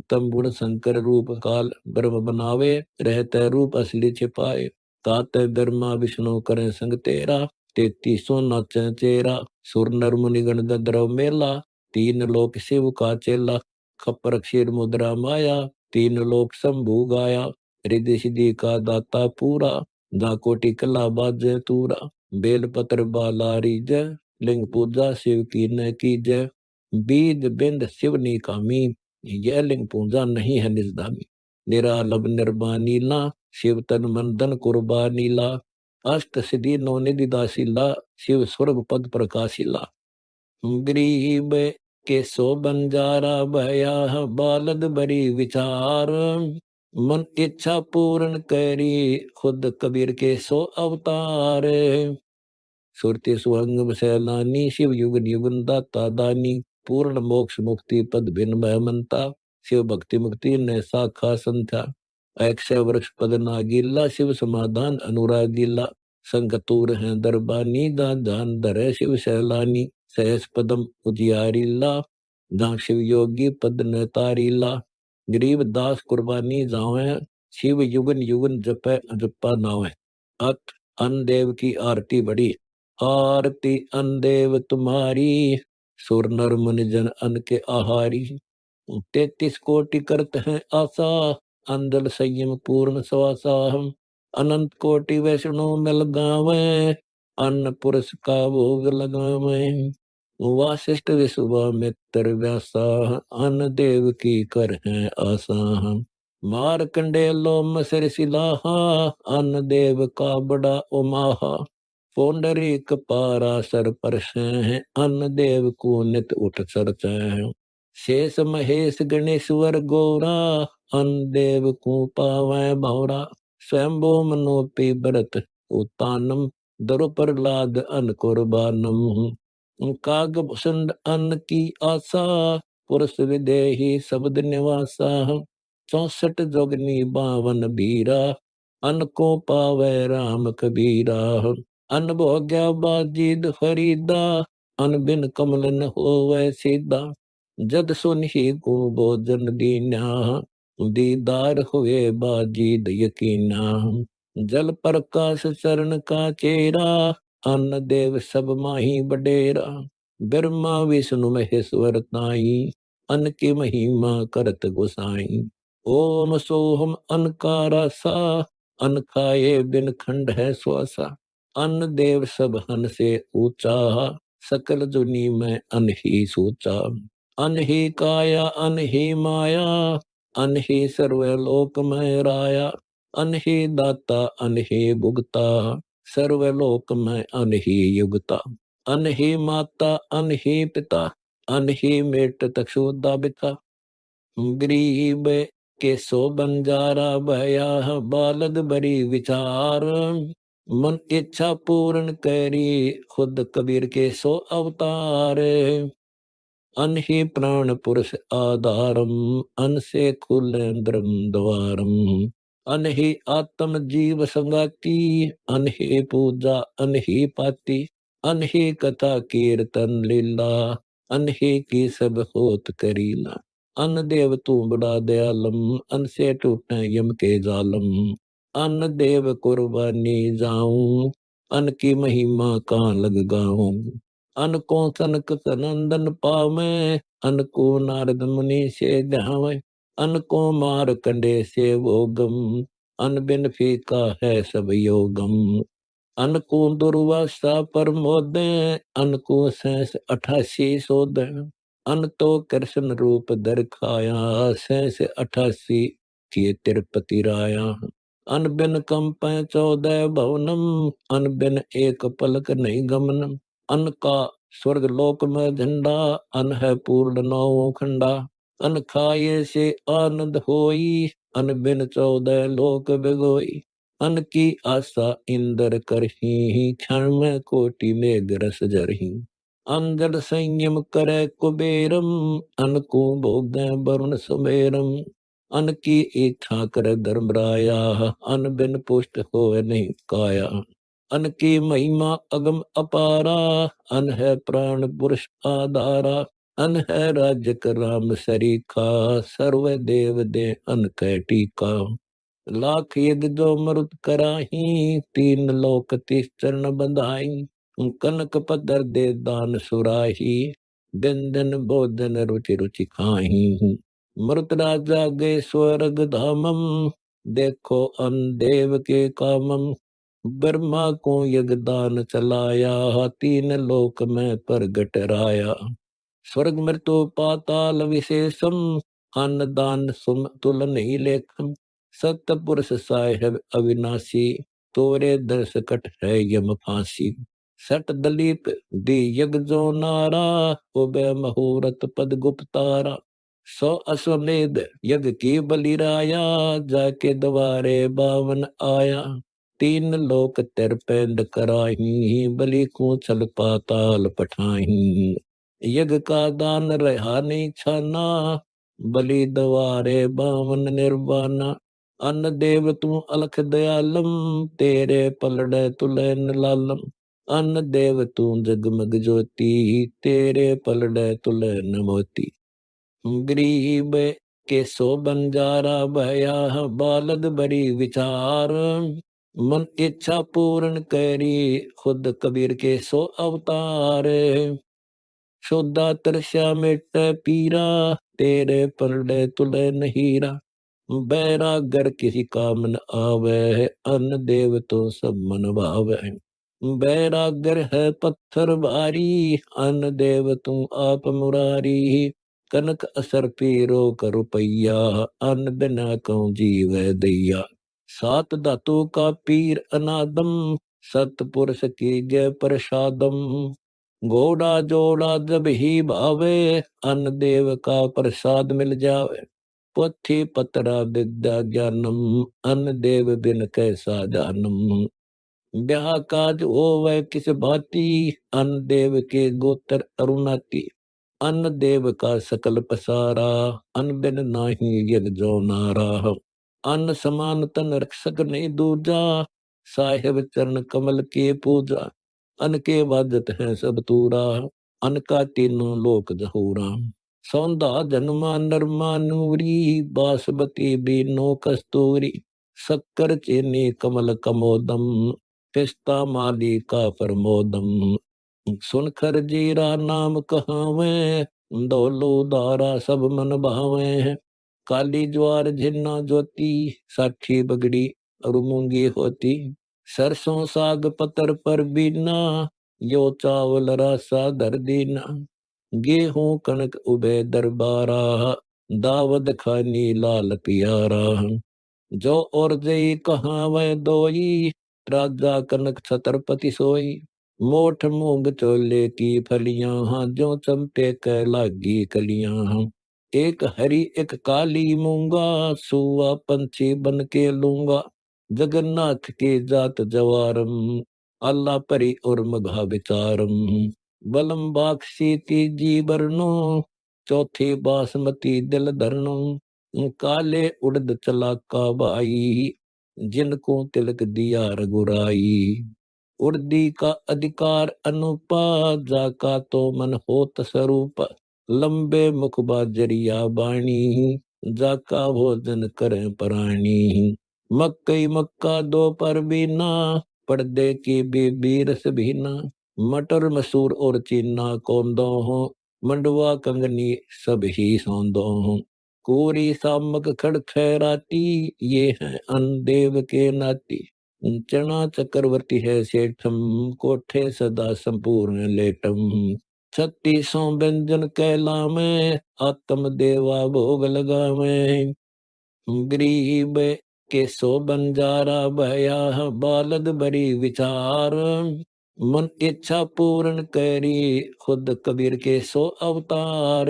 तम गुण शंकर रूप काल ब्रह्म बनावे, रहते रूप असली छिपाए। ताते ब्रह्मा विष्णु करें संग तेरा, 33 नाचे चेरा। सुर नर मुनि गण गंधर्व मेला, तीन लोक शिव का चेला। खप्पर क्षीर मुद्रा माया, तीन लोक शंभु गाया। रिद्धि सिद्धि का दाता पूरा, जा कोटि कला बाजे तूरा। बेलपत्र बालारी जय, लिंग पूजा शिव की न की जय। बीज बिंद शिव नी कामी, यह लिंग पूजा नहीं है निजदामी। निरालब निर्वाणी ला, शिव तन मन धन कुर्बानी ला। अष्ट सिद्धि नौ निधि दासी ला, शिव स्वर्ग पद प्रकाशी ला। गरीब के सो बंजारा भया, बालद बरी विचार। मन इच्छा पूर्ण करी, खुद कबीर के सो अवतार। सुरति सुअंग सैलानी, शिव युगन युगन दाता दानी। पूर्ण मोक्ष मुक्ति पद भिन्न भय मनता, शिव भक्ति मुक्ति ने शाखा संथा। अक्षय वृक्ष पद नागीला, शिव समाधान अनुरागीला। संगतूर है दरबानी, दान दान धरे शिव सैलानी। सहस पदम उजियारीला, जहाँ शिव योगी पद न तारीला। गरीब दास कुर्बानी जावे, शिव युगन युगन जपै जपा नावे। अत अन देव की आरती बड़ी, आरती अन देव तुम्हारी। सुर नर मुनि जन अन के आहारी। 33 कोटि करत हैं आशा, अंजल संयम पूर्ण स्वासा। अनंत कोटि वैष्णो मिल गावे, अन्न पुरुष का भोग लगावे। वासिष्ठ विश्वामित्र व्यासा, अन्न देव की कर है आशा। मारकंडे लोम सिरसिलाहा, अन्न देव का बड़ा उमाहा। पौंडरीक पाराशर परसें, अन्न देव को नित उठ सरचें। शेष महेश गणेश्वर गौरा, अन्न देव को पावै भौरा। स्वयंभू मनोपि व्रत उत्तानम, दरु प्रहलाद अन्न कुर्बानम। काग भुसंड अन्न की आशा, पुरुष विदेही शब्द निवासा। 64 जोगनी 52 बीरा, अन्न को पावै राम कबीरा। अन्न भोग्या बाजीद फरीदा, अन्न बिन कमल न होवै सीधा। जद सुनहि को भोजन दीन्या, दीदार हुए बाजीद यकीना। जल प्रकाश चरण का चेरा, अन्न देव सब माही बडेरा। ब्रह्मा विष्णु महेश्वर ताई, अन्न की महिमा करत गोसाई। ओम सोहम अन्न का रासा, अन्न खाए बिन खंड है स्वासा। अन्न देव सब हन से ऊंचा, सकल दुनी में अन्न ही सोचा। अन्न ही काया अन्न ही माया, अन्न ही सर्वलोक में राया। अन्न ही दाता अन्न ही भुगता, सर्वलोक में अन्न ही युगता। अन्न ही माता अन्न ही पिता, अन्न ही मेट क्षुदा बिता। गरीब के सो बंजारा भया, बालद बरी विचार। मन इच्छा पूर्ण करी, खुद कबीर के सो अवतार। अन ही प्राण पुरुष आधारम, अन से खुले ब्रह्म द्वारम। अन ही आत्म जीव संगाती, अन ही पूजा अन ही पाती। अन ही कथा कीर्तन लीला, अन ही की सब होत करीला। अन देव तू बड़ा दयालम, अन से टूटे यम के जालम। अन देव कुर्बानी जाऊं, अन की महिमा कहाँ लग गाऊं। अन को सनक सनंदन पावे, अन को नारद मुनि से ध्यावे। अन को मार कंडे से भोगम, अन बिन फीका है सब योगम। अन को दुर्वासा प्रमोदे, अन को सहस 88 सोदे। अन तो कृष्ण रूप दर खाया, सहस 88 किए तिरुपति राया। अन बिन कंपै 14 भवनम, अन बिन एक पलक नहीं गमनम। अन का स्वर्ग लोक में झंडा, अन है पूर्ण नौ खंडा। अन खाए से आनंद होई, अन बिन 14 लोक बिगोई। अन की आशा इंद्र करही, क्षण में कोटि मेघ रस जरही। अंजल संयम करे कुबेरम, अन को भोगे वरुण सुमेरम। अन की इच्छा करे धर्मराया, अन बिन पुष्ट होए नहीं काया। अन की महिमा अगम अपारा, अन है प्राण पुरुष आधारा। अन है राज्य कर राम सरीखा, सर्व देव दे अन कै टीका। लाख यज्ञ जो मरुत कराही, 3 लोक 30 चरण बंधाई। कनक पदर दे दान सुराही, दिन दिन भोजन रुचि रुचि खाही। मृत राजा गए स्वर्ग धामम, देखो अन देव के कामम। ब्रह्मा को यज्ञदान चलाया, तीन लोक में प्रगट राया। स्वर्ग मृत्यु पाताल विशेषम, अन्न दान सुम तुल नहीं लेखम। सत्य पुरुष साहेब अविनाशी, तोरे दर्श कट है यम फांसी। सट दलीप दी यज्ञ जो नारा, उबे मुहूर्त पद गुप्तारा। सौ अश्वमेध यज्ञ की बलि राया, जाके द्वारे बावन आया। तीन लोक तिरपेंड कराही, बलि को छल पाताल पठाही। यज्ञ का दान रहा नहीं छाना, बलि द्वारे बावन निर्वाणा। अन्न देव तू अलख दयालम, तेरे पलड़े तुलन लालम। अन्न देव तू जगमग ज्योति, तेरे पलड़े तुलन मोती। गरीब के सो बंजारा बया, बालद बड़ी विचार। मन इच्छा पूर्ण करी, खुद कबीर के सो अवतार। शोधा तरस्या मिट पीरा, तेरे पलड़े तुले नहीरा। बैरागर किसी काम न आवे, अन्न देव तो सब मन भावे। बैरागर है पत्थर भारी, अन्न देव तू आप मुरारी। कनक असर पीरो कर रुपैया, अन्न बिना कौन जीव दैया। सात धातु का पीर अनादम, सतपुरुष की जय प्रसादम। घोड़ा जोड़ा जब ही भावे, अन्न देव का प्रसाद मिल जावे। पोथी पतरा विद्या ज्ञानम, अन्न देव बिन कैसा जानम। ब्याह काज होवे किस भांति, अन्न देव के गोत्र अरुणाती। अन्न देव का सकल पसारा, अन्न बिन नाही यग जो नारा। अन्न समान तन रक्षक नहीं दूजा, साहेब चरण कमल के पूजा। अन्न के वाजत है सब तूरा, अन्न का तीनों लोक जहूरा। सौंदा जन्मा नरमा नूरी, बासमती बीनो कस्तूरी। शक्कर चीनी कमल कमोदम, पिस्ता माली का प्रमोदम। सुनखर जीरा नाम कहावे, दौलू दारा सब मन भावे। काली ज्वार झिन्ना ज्योति, साठी बगड़ी और मूंगी होती। सरसों साग पतर पर बीना, यो चावल रासा दर दीना। गेहूं कनक उबे दरबारा, दावद खानी लाल पियारा। जो और जई कहावे दोई, राजा कनक छत्रपति सोई। मोठ मूंग चोले की फलियां, जो चंपे कै लागी कलियां। एक हरी एक काली मूंगा, सुआ पंछी बन के लूंगा। जगन्नाथ के जात जवारम, अल्लाह परी और मघा विचारम। बलम बाक्षी तीजी बरनो, चौथी बासमती दिल धरनो। काले उड़द चला का भाई, जिनको तिलक दिया रघुराई। उर्दी का अधिकार अनुपा, जाका तो मन होत स्वरूप। लंबे मुख बाजरिया बाणी, जाका भोजन करे प्राणी। मकई मक्का दो पर बीना, पर्दे की बीबी रस भीना। मटर मसूर और चीना कौंदो हो, मंडवा कंगनी सब ही सौंदो हो। कोरी सामक खड़ खैराती, ये है अन्न देव के नाती। चना चक्रवर्ती है सेठम, कोठे सदा संपूर्ण लेटम। छत्तीसों व्यंजन कैला में, आत्म देवा भोग लगावे। गरीब के सो बंजारा भया, बालद बड़ी विचार। मन इच्छा पूर्ण करी, खुद कबीर के सो अवतार।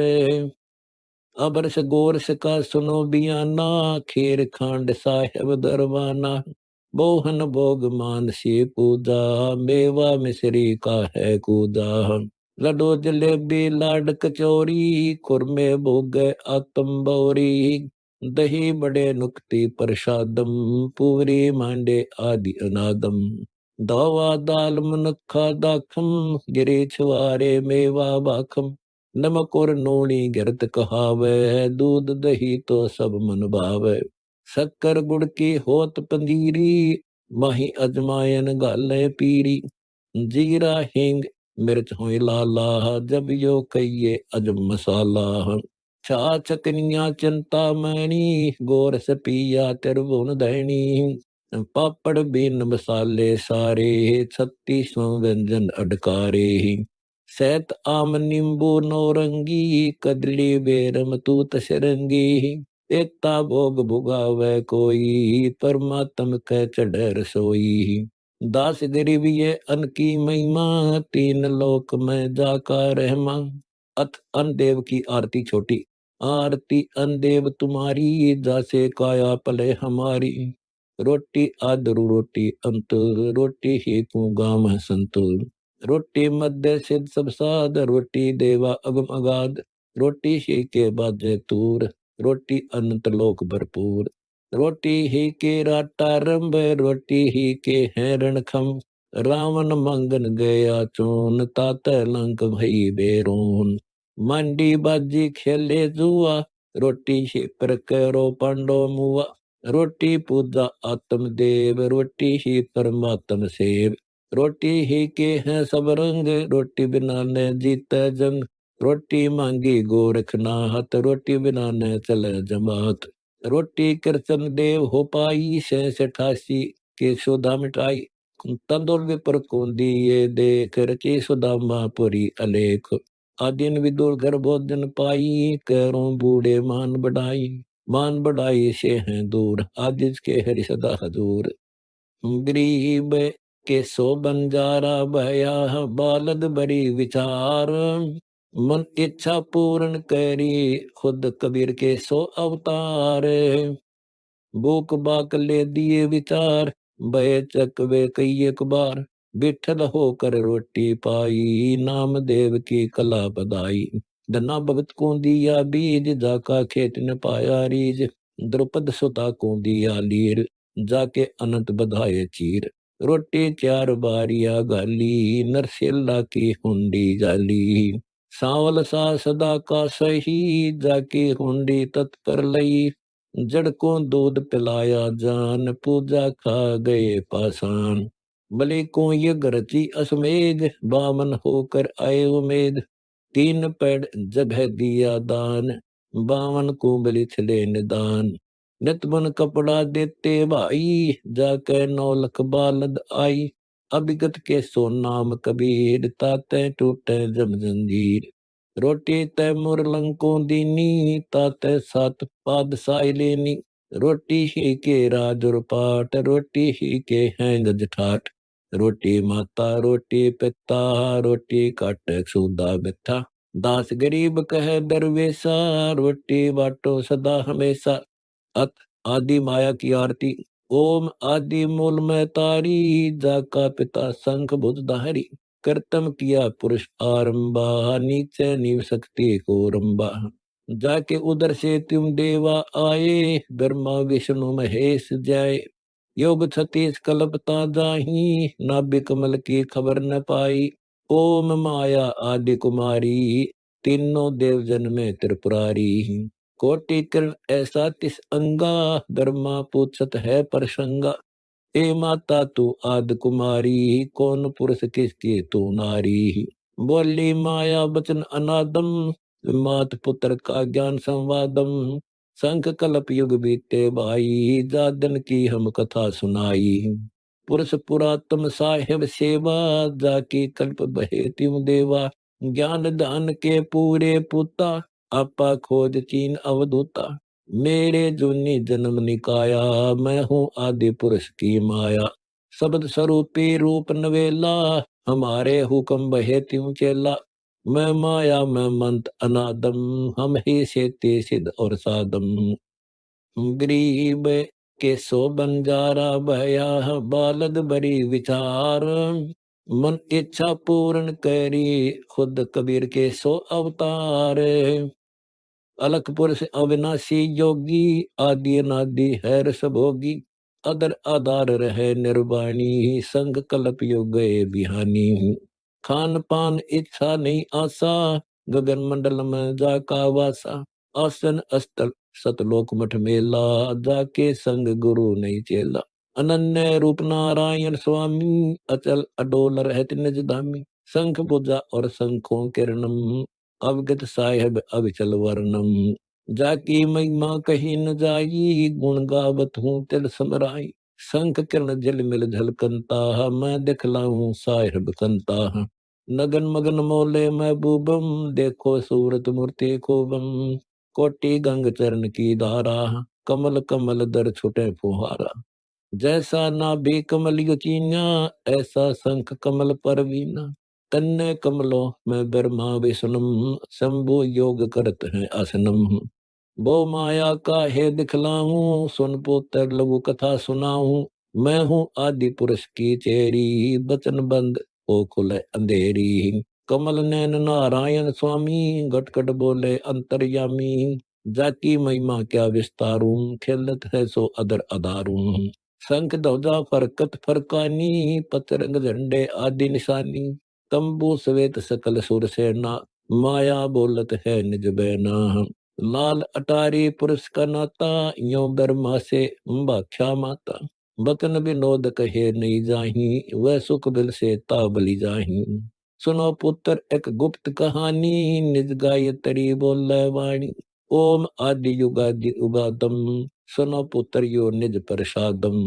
अबरस गोरस का सुनो बियाना, खीर खांड साहेब दरबाना। बोहन भोग मानसी पूजा, मेवा मिश्री का है कूजा। लड्डू जलेबी लाड कचौरी, खुरमे भोग आतम बौरी। दही बड़े नुक्ति प्रसादम, पूरी मांडे आदि अनादम। दावा दाल मुनखा दाखम, गिरी छुआरे मेवा बाखम। नमक और नूनी गिरत कहावे, दूध दही तो सब मन भावे। शक्कर गुड़ की होत पंजीरी, माही अजमायन गाले पीरी। जीरा हींग मिर्च होई लाला, जब यो कहिए अजम मसाला। छा चकनिया चिंता मैनी, गोर से पिया तिरभुवन दैनी। पापड़ बीन मसाले सारे, 36वां व्यंजन अडकारे। सैत आम नींबू नौरंगी, कदली बेरम तूत सरंगी। एता भोग भुगावे कोई, परमात्म कै चढ़ रसोई। दास गरीब ये अन की महिमा, तीन लोक में जाका रहमा। अथ अनदेव की आरती छोटी। आरती अनदेव तुम्हारी, जासे काया पले हमारी। रोटी आदरु रोटी अंत, रोटी ही तू गाम है संत। रोटी मध्य सिद्ध सब साध, रोटी देवा अगम अगाध। रोटी ही के बाजे तूर, रोटी अनंत लोक भरपूर। रोटी ही के राटा रंभ, रोटी ही के हैं रणखम। रावण मंगन गया चून, तात लंक भई बेरोन। मंडी बाजी खेले जुआ, रोटी ही पर करो पांडो मुआ। रोटी पूजा आत्मदेव, रोटी ही परमात्म सेव। रोटी ही के हैं सब रंग, रोटी बिना न जीत जंग। रोटी मांगी गोरखनाथ, रोटी बिना न चले जमात। रोटी कृष्ण देव हो पाई, 688 के सुधा मिटाई। तंदुर विपर को दिए देख, रची सुदामा पुरी अलेख। आदिन विदुर घर भोजन पाई, करो बूढ़े मान बढ़ाई। मान बढ़ाई से हैं दूर, आदिज के हरि सदा हजूर। गरीब के सो बंजारा भया, बालद बड़ी विचार। मन इच्छा पूर्ण करी, खुद कबीर के सो अवतार। भूख बाक ले दिए विचार, भय चकवे कई एक बार। बिठल होकर रोटी पाई, नाम देव की कला बधाई। धना भगत को दिया बीज, जाका खेत न पाया रीज। द्रुपद सुता को दिया लीर, जाके अनंत बधाए चीर। रोटी चार बारिया गाली, नरसेला की हुंडी जाली। सावल सा सदा का सही, जाके हुंडी तत्पर लई। जड़ को दूध पिलाया जान, पूजा खा गए पासान। भले को ये गरची असमेध, बामन होकर आए उमेद। 3 पेड़ जगह दिया दान, 52 को बलि छले निदान। नित बन कपड़ा देते भाई, जाके 9 लख बालद आई। अभिगत के सो नाम कबीर, ताते टूटे जम जंजीर। रोटी तैमूर लंको दीनी, ताते 7 पादशाही लेनी। रोटी ही के राज और पाट, रोटी ही के हैं गज ठाट। रोटी माता रोटी पिता, रोटी काटे सूदा बिथा। दास गरीब कह दरवेशा, रोटी बाटो सदा हमेशा। अथ आदि माया की आरती। ओम आदि मूल में तारी, जाका पिता शंख भुज धारी। कर्तम किया पुरुष आरंभा, नीचे नीव शक्ति को रंबा। जाके उधर से तुम देवा आए, ब्रह्मा विष्णु महेश जाए। योग 36 कल्पता जाही, नाभि कमल की खबर न पाई। ओम माया आदि कुमारी, तीनों देव जन में त्रिपुरारी। कोटि किरण ऐसा 30 अंगा, ब्रह्मा पूछत है प्रसंगा। ए माता तू आदि कुमारी, कौन पुरुष किसकी तू नारी। बोली माया बचन अनादम, मात पुत्र का ज्ञान संवादम। शंख कल्प युग बीते भाई, जादन की हम कथा सुनाई। पुरुष पुरातम साहेब सेवा, जाकी कल्प बहे त्यों देवा। ज्ञान दान के पूरे पुता, आपा खोज चीन अवधूता। मेरे जूनी जन्म निकाया, मैं हूँ आदि पुरुष की माया। शब्द स्वरूपी रूप नवेला, हमारे हुक्म बहे त्यों चेला। मैं माया मैं मंत अनादम, हम ही सेते सिद्ध और सादम। गरीब के सो बंजारा भया, बालद बड़ी विचार। मन इच्छा पूर्ण करी, खुद कबीर के सो अवतार। अलख पुरुष अविनाशी योगी, आदि अनादि है रस भोगी। अदर आधार रहे निर्वाणी, संग कल्प युग गए बिहानी। खान पान इच्छा नहीं आसा, गगन मंडल में जाका वासा। आसन अस्त्र सतलोक मठ मेला, जाके संग गुरु नहीं चेला। अनन्य रूप नारायण स्वामी, अचल अडोल रहत निज धामी। शंख पूजा और शंखों किरणम, अवगत साहेब अविचल वर्णम। जाकी महिमा कही न जाई, गुण गावत हूँ तिल समराई। शंख किरण झिलमिल झलकंता, मैं दिखलाऊं साहिब कंता। नगन मगन मोले महबूबम, देखो सूरत मूर्ति खूबम। कोटि गंग चरण की धारा, कमल कमल दर छुटे फुहारा। जैसा नाभि कमल युचीना, ऐसा शंख कमल परवीना। तन्ने कमलों में ब्रह्मा विष्णु, शंभु योग करत हैं आसनम। वो माया का है दिखलाऊं, सुन पुत्र लघु कथा सुनाऊं। मैं हूँ आदि पुरुष की चेरी, बचन बंद ओ खुले अंधेरी। कमल नैन नारायण स्वामी, गट गट बोले अंतर्यामी। जाकी महिमा क्या विस्तारूं, खेलत है सो अदर अदारूं। शंख ध्वजा फरकत फरकानी, पतरंग झंडे आदि निशानी। तंबू सवेत सकल सुर सेना, माया बोलत है निज बैना। लाल अटारी पुरुष का नाता, यो ब्रह्मा से भाख्या माता। बतन विनोद कहे नहीं जाही, वह सुख बिल से ताबली जाही। सुनो पुत्र एक गुप्त कहानी, निज गायत्री बोले वाणी। ओम आदि युगादि उगादम, सुनो पुत्र यो निज प्रसादम।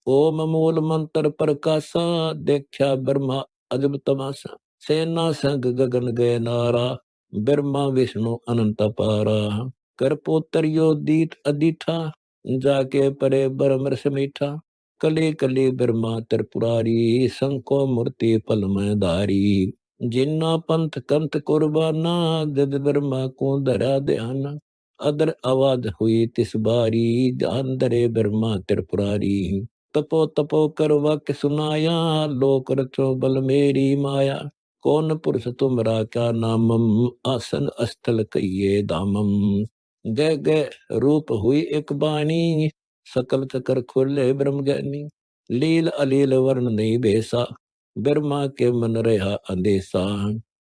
ओम मूल मंत्र प्रकाशा, देखा ब्रह्मा अजब तमाशा। सेना संग गगन गए नारा, ब्रह्मा विष्णु अनंत पारा। करपोतर यो दीत अधिठा, जाके परे ब्रह्म रस मीठा। कले कले ब्रह्मा त्रिपुरारी, संको मूर्ति पल में धारी। जिन्ना पंथ कंथ कुर्बाना, जद ब्रह्मा को धरा ध्यान। अदर आवाज हुई तिस बारी, जान धरे ब्रह्मा त्रिपुरारी। तपो तपो कर वाक्य सुनाया, लोक रचो बल मेरी माया। कौन पुरुष तुमरा क्या नामम, आसन स्थल कहिए धामम। गय गय रूप हुई एक बाणी, सकल चकर खोले ब्रह्म ज्ञानी। लील अलील वर्ण नहीं बेसा, ब्रह्मा के मन रहा अंदेशा।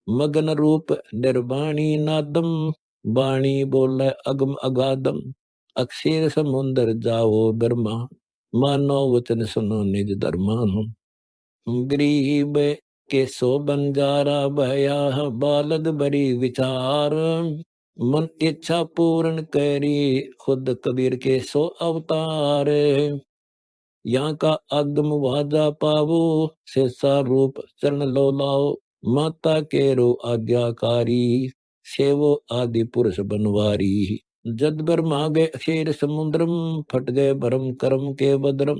मगन रूप निर्वाणी नादम, बाणी बोले अगम अगाधम। अक्षीर समुंदर जाओ ब्रह्मा, मानो वचन सुनो निज धर्मा। गरीब के सो बंजारा भया, बालद बड़ी विचार। मन इच्छा पूर्ण करी, खुद कबीर के सो अवतार। यहाँ का आगम वाजा पावो, शेषा रूप चरण लो लाओ। माता के रो आज्ञाकारी, सेवो आदि पुरुष बनवारी। जद ब्रह्मा गए अक्षीर समुद्रम, फट गए भरम कर्म के बदरम।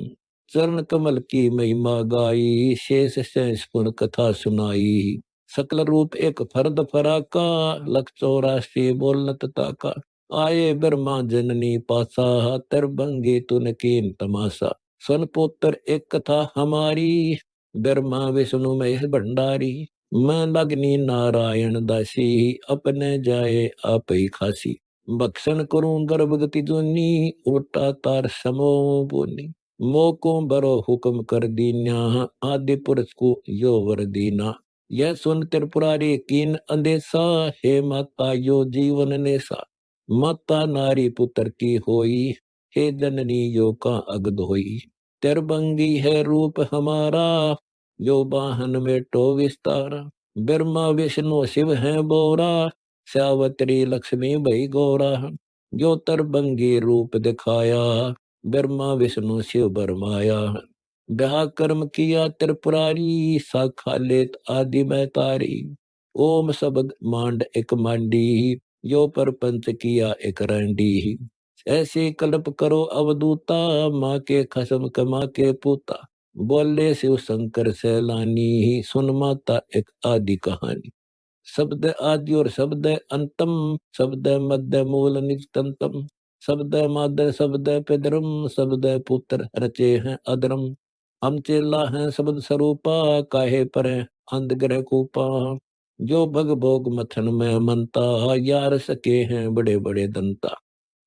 चरण कमल की महिमा गाई, शेष शेष पुन कथा सुनाई। सकल रूप एक फर्द फराका, लख 84 बोलत ताका। आए ब्रह्मा जननी पासा, तरबंगी तुन कीन तमाशा। सुन पुत्र एक कथा हमारी, ब्रह्मा विष्णु महेश भंडारी। मैं लगनी नारायण दासी, अपने जाए आप ही खासी। भक्षण करूं गर्भगति जोनी, उल्टा तार समो बोनी। मोको बरो हुक्म कर दीन्या, आदि पुरुष को यो वर दीना। यह सुन त्रिपुरारी कीन अंदेशा, हे माता यो जीवन नेसा। माता नारी पुत्र की होई, हे जननी यो का अगद होई। तिरबंगी है रूप हमारा, जो बाहन में टो विस्तारा। ब्रह्मा विष्णु शिव है बोरा, सावत्री लक्ष्मी भई गौरा। जो तरबंगी रूप दिखाया, ब्रह्मा विष्णु शिव बरमाया। ब्याह कर्म किया त्रिपुरारी, साखा लेत आदि में तारी। ओम शब्द मांड एक मांडी, यो पर पंच किया एक रंडी। ऐसे कल्प करो अवधूता, माँ के खसम कमा के पूता। बोले शिव शंकर सैलानी, सुन माता एक आदि कहानी। शब्द आदि और शब्द अंतम, शब्द मध्य मूल निजतंतम। शब्द मादर शब्द पिदरम, शब्द पुत्र रचे हैं अदरम। हम चेला हैं शब्द स्वरूपा, काहे पर अंध ग्रह कूपा। जो भग भोग मथन में मनता, यार सके हैं बड़े बड़े दंता।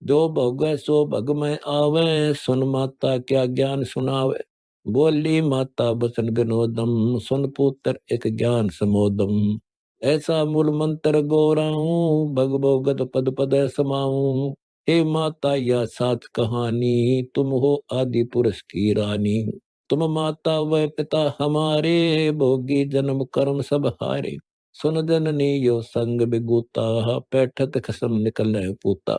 जो भोग सो भग में आवे, सुन माता क्या ज्ञान सुनावे। बोली माता बचन विनोदम, सुन पुत्र एक ज्ञान समोदम। ऐसा मूल मंत्र गोराऊं, भग भोगत पद पद समाऊं। हे माता या साथ कहानी, तुम हो आदि पुरुष की रानी। तुम माता व पिता हमारे, भोगी जन्म कर्म सब हारे। सुन जननी यो संग बिगूता, पैठत खसम निकले पूता।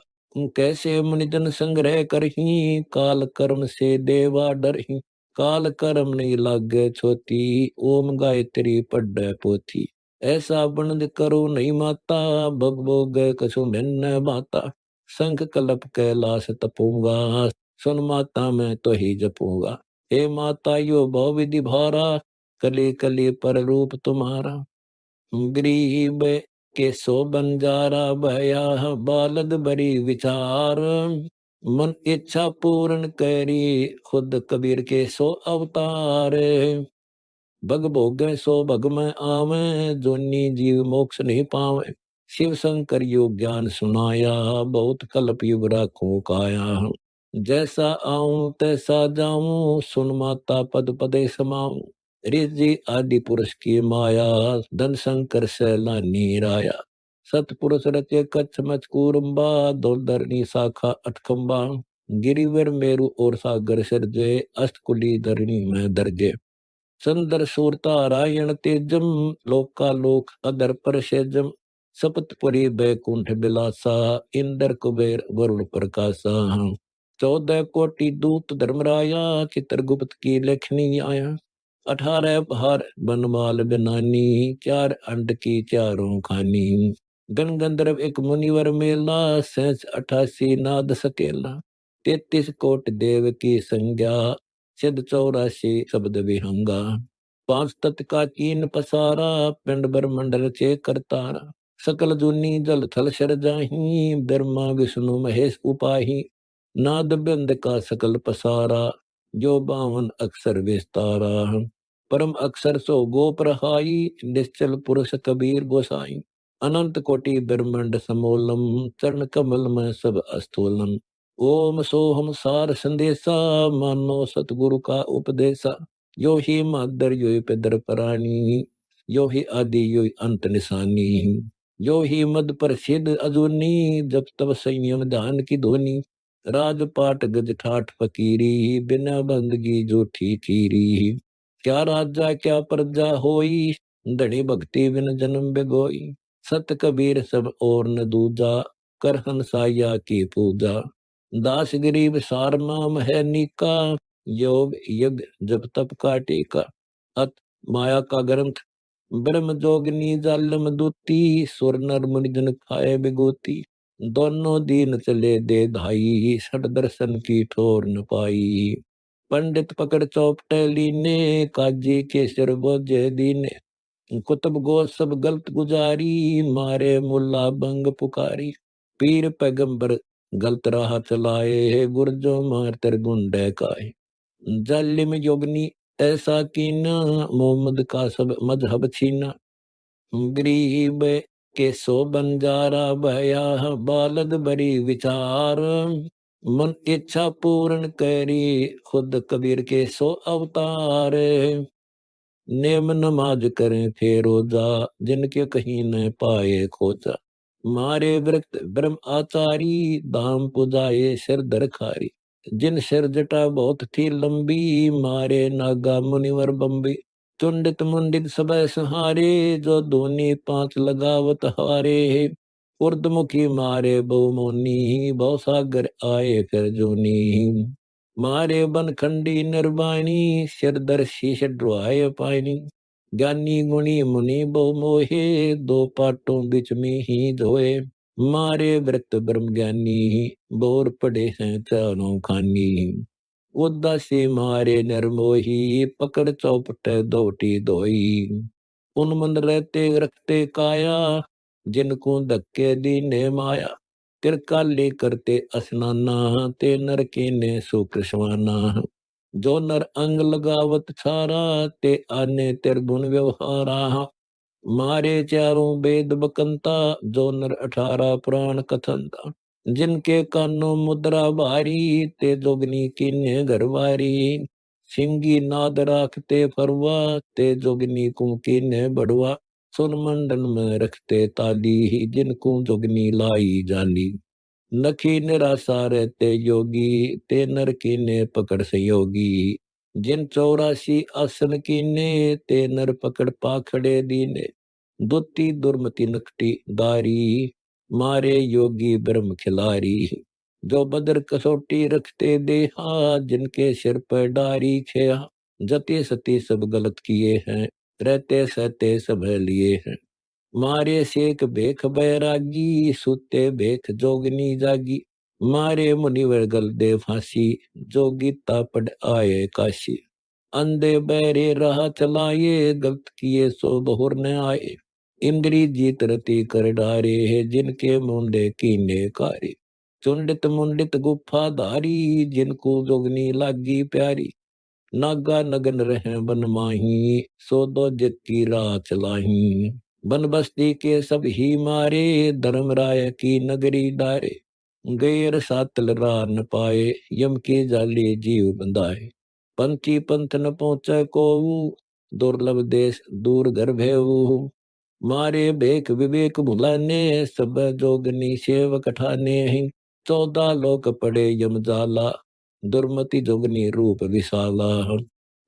कैसे मुनिजन संग्रह करही, काल कर्म से देवा डरही। काल कर्म नहीं लागे छोती, ओम गायत्री पढ़ पोथी। ऐसा बंद करो नहीं माता, भगभोग कसु भिन्न माता। शंख कलप कैलाश तपूंगा, सुन माता मैं तो ही जपूंगा। हे माता यो भव विधि भारा, कली कली पर रूप तुम्हारा। गरीब के सो बंजारा भया, बालद बड़ी विचार। मन इच्छा पूर्ण करी, खुद कबीर के सो अवतार। भग भोगे सो भग में आवे, जोनी जीव मोक्ष नहीं पावे। शिव शंकर योग ज्ञान सुनाया, बहुत कल्प युग राखूं काया। जैसा आऊं तैसा जाऊं, सुन माता पद पदे समाऊं। रिद्धि आदि पुरुष की माया, धन शंकर सैलानी राया। सतपुरुष रचे कच्छ मच कूरुम्बा, धोधरनी शाखा अठखंबा। गिरिवर मेरु और सागर सिरजे, अष्टकुली धरणी में दर्जे। सुंदर सूरता रायण तेजम, लोकालोक अदर परशेजम। सपतपुरी बैकुंठ बिलासा, इंद्र कुबेर वरुण प्रकाशा। 14 कोटि दूत धर्मराया, चित्रगुप्त की लेखनी आया। 18 पहाड़ बनमाल बनानी, 4 अंड की चारों खानी। गण गंधर्व एक मुनिवर मेला, 88 नाद सकेला। 33 कोट देव की संज्ञा, सिद्ध 84 शब्द विहंगा। 5 तत्व का चीन पसारा, पिंड ब्रह्मंड रचे करतारा। सकल जुनी जल थल शर जाही, ब्रह्मा विष्णु महेश उपाही। नाद बिंद का सकल पसारा, जो 52 अक्षर विस्तारा। परम अक्षर सो गोप रहाई, निश्चल पुरुष कबीर गोसाई। अनंत कोटि ब्रह्मंड समोलम, चरण कमल में सब अस्थूलम। ओम सोहम सार संदेशा, मानो सतगुरु का उपदेशा। यो ही मादर यो ही पेदर प्राणी, यो ही आदि यो ही अंत निशानी। यो ही मद प्रसिद्ध अजूनी, जब तब संयम ध्यान की ध्वनि। राजपाट गज ठाठ फकीरी, बिना बंदगी जूठी खीरी। क्या राजा क्या प्रजा होई, धनी भक्ति बिन जन्म बेगोई। सत कबीर सब और न दूजा, कर हंसाया की पूजा। दास गरीब सार नाम है नीका, योग यज्ञ जब तप का टीका। अत माया का ग्रंथ ब्रह्म जोगनी जालम दूती, सुर नर मुनिजन खाए बिगोती। दोनों दीन चले दे धाई, सठ दर्शन की ठोर न पाई। पंडित पकड़ चौपटे लीने, काजी के सिर बोझे दीने। कुतुब गो सब गलत गुजारी, मारे मुल्ला बंग पुकारी। पीर पैगंबर गलत राह चलाए, गुरजो मार तर गुंडे काए। जालिम योगनी ऐसा कीना, मोहम्मद का सब मजहब छीना। गरीब के सो बंजारा भया, बालद बड़ी विचार। मन इच्छा पूर्ण करी, खुद कबीर के सो अवतार। नेम नमाज करें थे रोजा, जिनके कहीं न पाए खोजा। मारे व्रत ब्रह्म आचारी, धाम पुजाए सिर दरखारी। जिन सिर जटा बहुत थी लंबी, मारे नागा मुनिवर बम्बी। चुंडित मुंडित सब सहारे, जो धोनी 5 लगावत हारे। उर्दमुखी मारे बहुमोनी, बहु सागर आए फिर जोनी। मारे बन खंडी निर्वाणी, सिर दर शीश ड्रुआए पानी। ज्ञानी गुणी मुनि बहु मोहे, 2 पाटों बिच में ही धोए। मारे व्रत ब्रह्म ज्ञानी, बोर पड़े हैं चारों खानी। उदासी मारे निर्मोही, पकड़ चौपट दोटी धोई। उन मन रहते रखते काया, जिनको धक्के दीने माया। त्रिकाली करते स्नाना, ते नर कीने सुकृष्वाना। जो नर अंग लगावत छारा, ते आने तिरगुण व्यवहारा। मारे चारों वेद बकंता, जो नर 18 पुराण कथंता। जिनके कानों मुद्रा भारी, ते जोगनी कीने घरवारी। सिंगी नाद राखते फरवा, ते जोगनी कुमकी ने बढ़वा। सुन मंडन में रखते ताली, जिनको जोगनी लाई जाली। नखी निराशा रहते योगी, ते नर कीने पकड़ संयोगी। जिन 84 आसन कीने, ते नर पकड़ पाखड़े दीने। दुती दुर्मति नकटी दारी, मारे योगी ब्रह्म खिलारी। जो बदर कसौटी रखते देहा, जिनके सिर पर डारी खेहा। जते सते सब गलत किए हैं, रहते सहते सब लिए हैं। मारे शेख बेख बैरागी, सुते बेख जोगनी जागी। मारे मुनिवर गल दे फांसी, जो गीता पढ़ आए काशी। अंधे बहरे राह चलाए, गलत किए सो बहुर न आए। इंद्री जीत रति कर डारे है, जिनके मुंडे कीने कारे। चुंडित मुंडित गुफा धारी, जिनको जोगनी लागी प्यारी। नागा नगन रहे बन माही, सो दो जित की राह चलाही। बन बस्ती के सब ही मारे, धर्मराय की नगरी डारे। गैर सातल राह न पाए, यम की जाली जीव बंधाए। पंथी पंथ न पहुंचे कोऊ, दुर्लभ देश दूर घर भेऊ। मारे भेख विवेक भुलाने, सब जोगनी सेवक ठाने हैं। 14 लोक पड़े यम जाला, दुर्मति जोगनी रूप विशाला।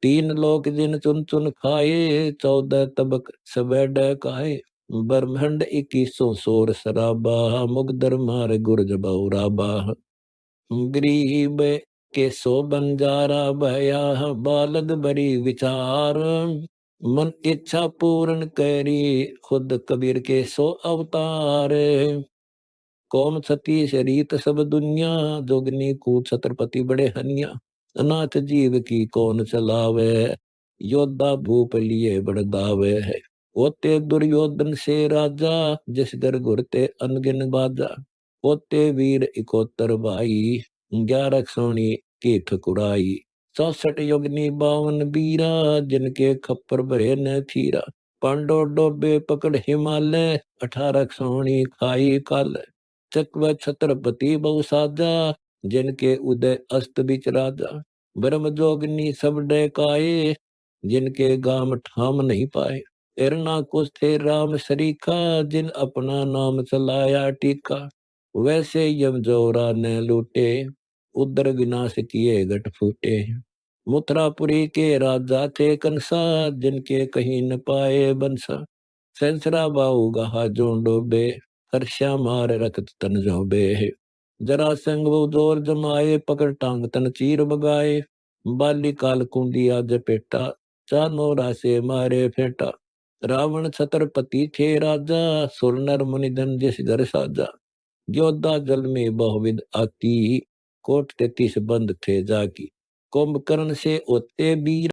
3 लोक जिन चुन चुन खाए, 14 तबक सबेड काहे। ब्रह्मंड 21 सोर शराबा, मुगदर मार गुर्ज बहुराबा। गरीब के सो बंजारा भया, बालद बड़ी विचार। मन इच्छा पूर्ण करी, खुद कबीर के सो अवतार। कौम सती शरीत सब दुनिया, जोगनी कूट छत्रपति बड़े हनिया। अनाथ जीव की कौन चलावे, योद्धा भूप लिए बड़दावे है। होते दुर्योधन से राजा, जिस घर गुरते अनगिन बाजा। होते वीर इकोतर भाई, 11 सोनी की ठकुराई। 64 योगनी 52 बीरा, जिनके खप्पर भरे न थीरा। पांडो डोबे पकड़ हिमालय, 18 सोनी खाई काल। चकवा छत्रपति बहु साजा, जिनके उदय अस्त बिच राजा। ब्रह्म जोगनी सब डकाए, जिनके गाम ठाम नहीं पाए। एरना कुछ थे राम सरीखा, जिन अपना नाम चलाया टीका। वैसे यम जोरा ने लूटे, उदर विनाश किए गट फूटे। मथुरापुरी के राजा थे कंसा, जिनके कहीं न पाए बंसा। सेंसरा बाऊ गहा जो डोबे, हर्षा मार रखत तन जोबे। जरा संग वो जोर जमाए, पकड़ टांग तन चीर बगाए। बाली काल कुंडिया जपेटा, चानोरा से मारे फेंटा। रावण छत्रपति थे राजा, सुर नर मुनिधन जिस घर साजा। योद्धा जल में बहुविध आती, कोट 33 बंद थे जाकी। कुंभकर्ण से ओते बीर,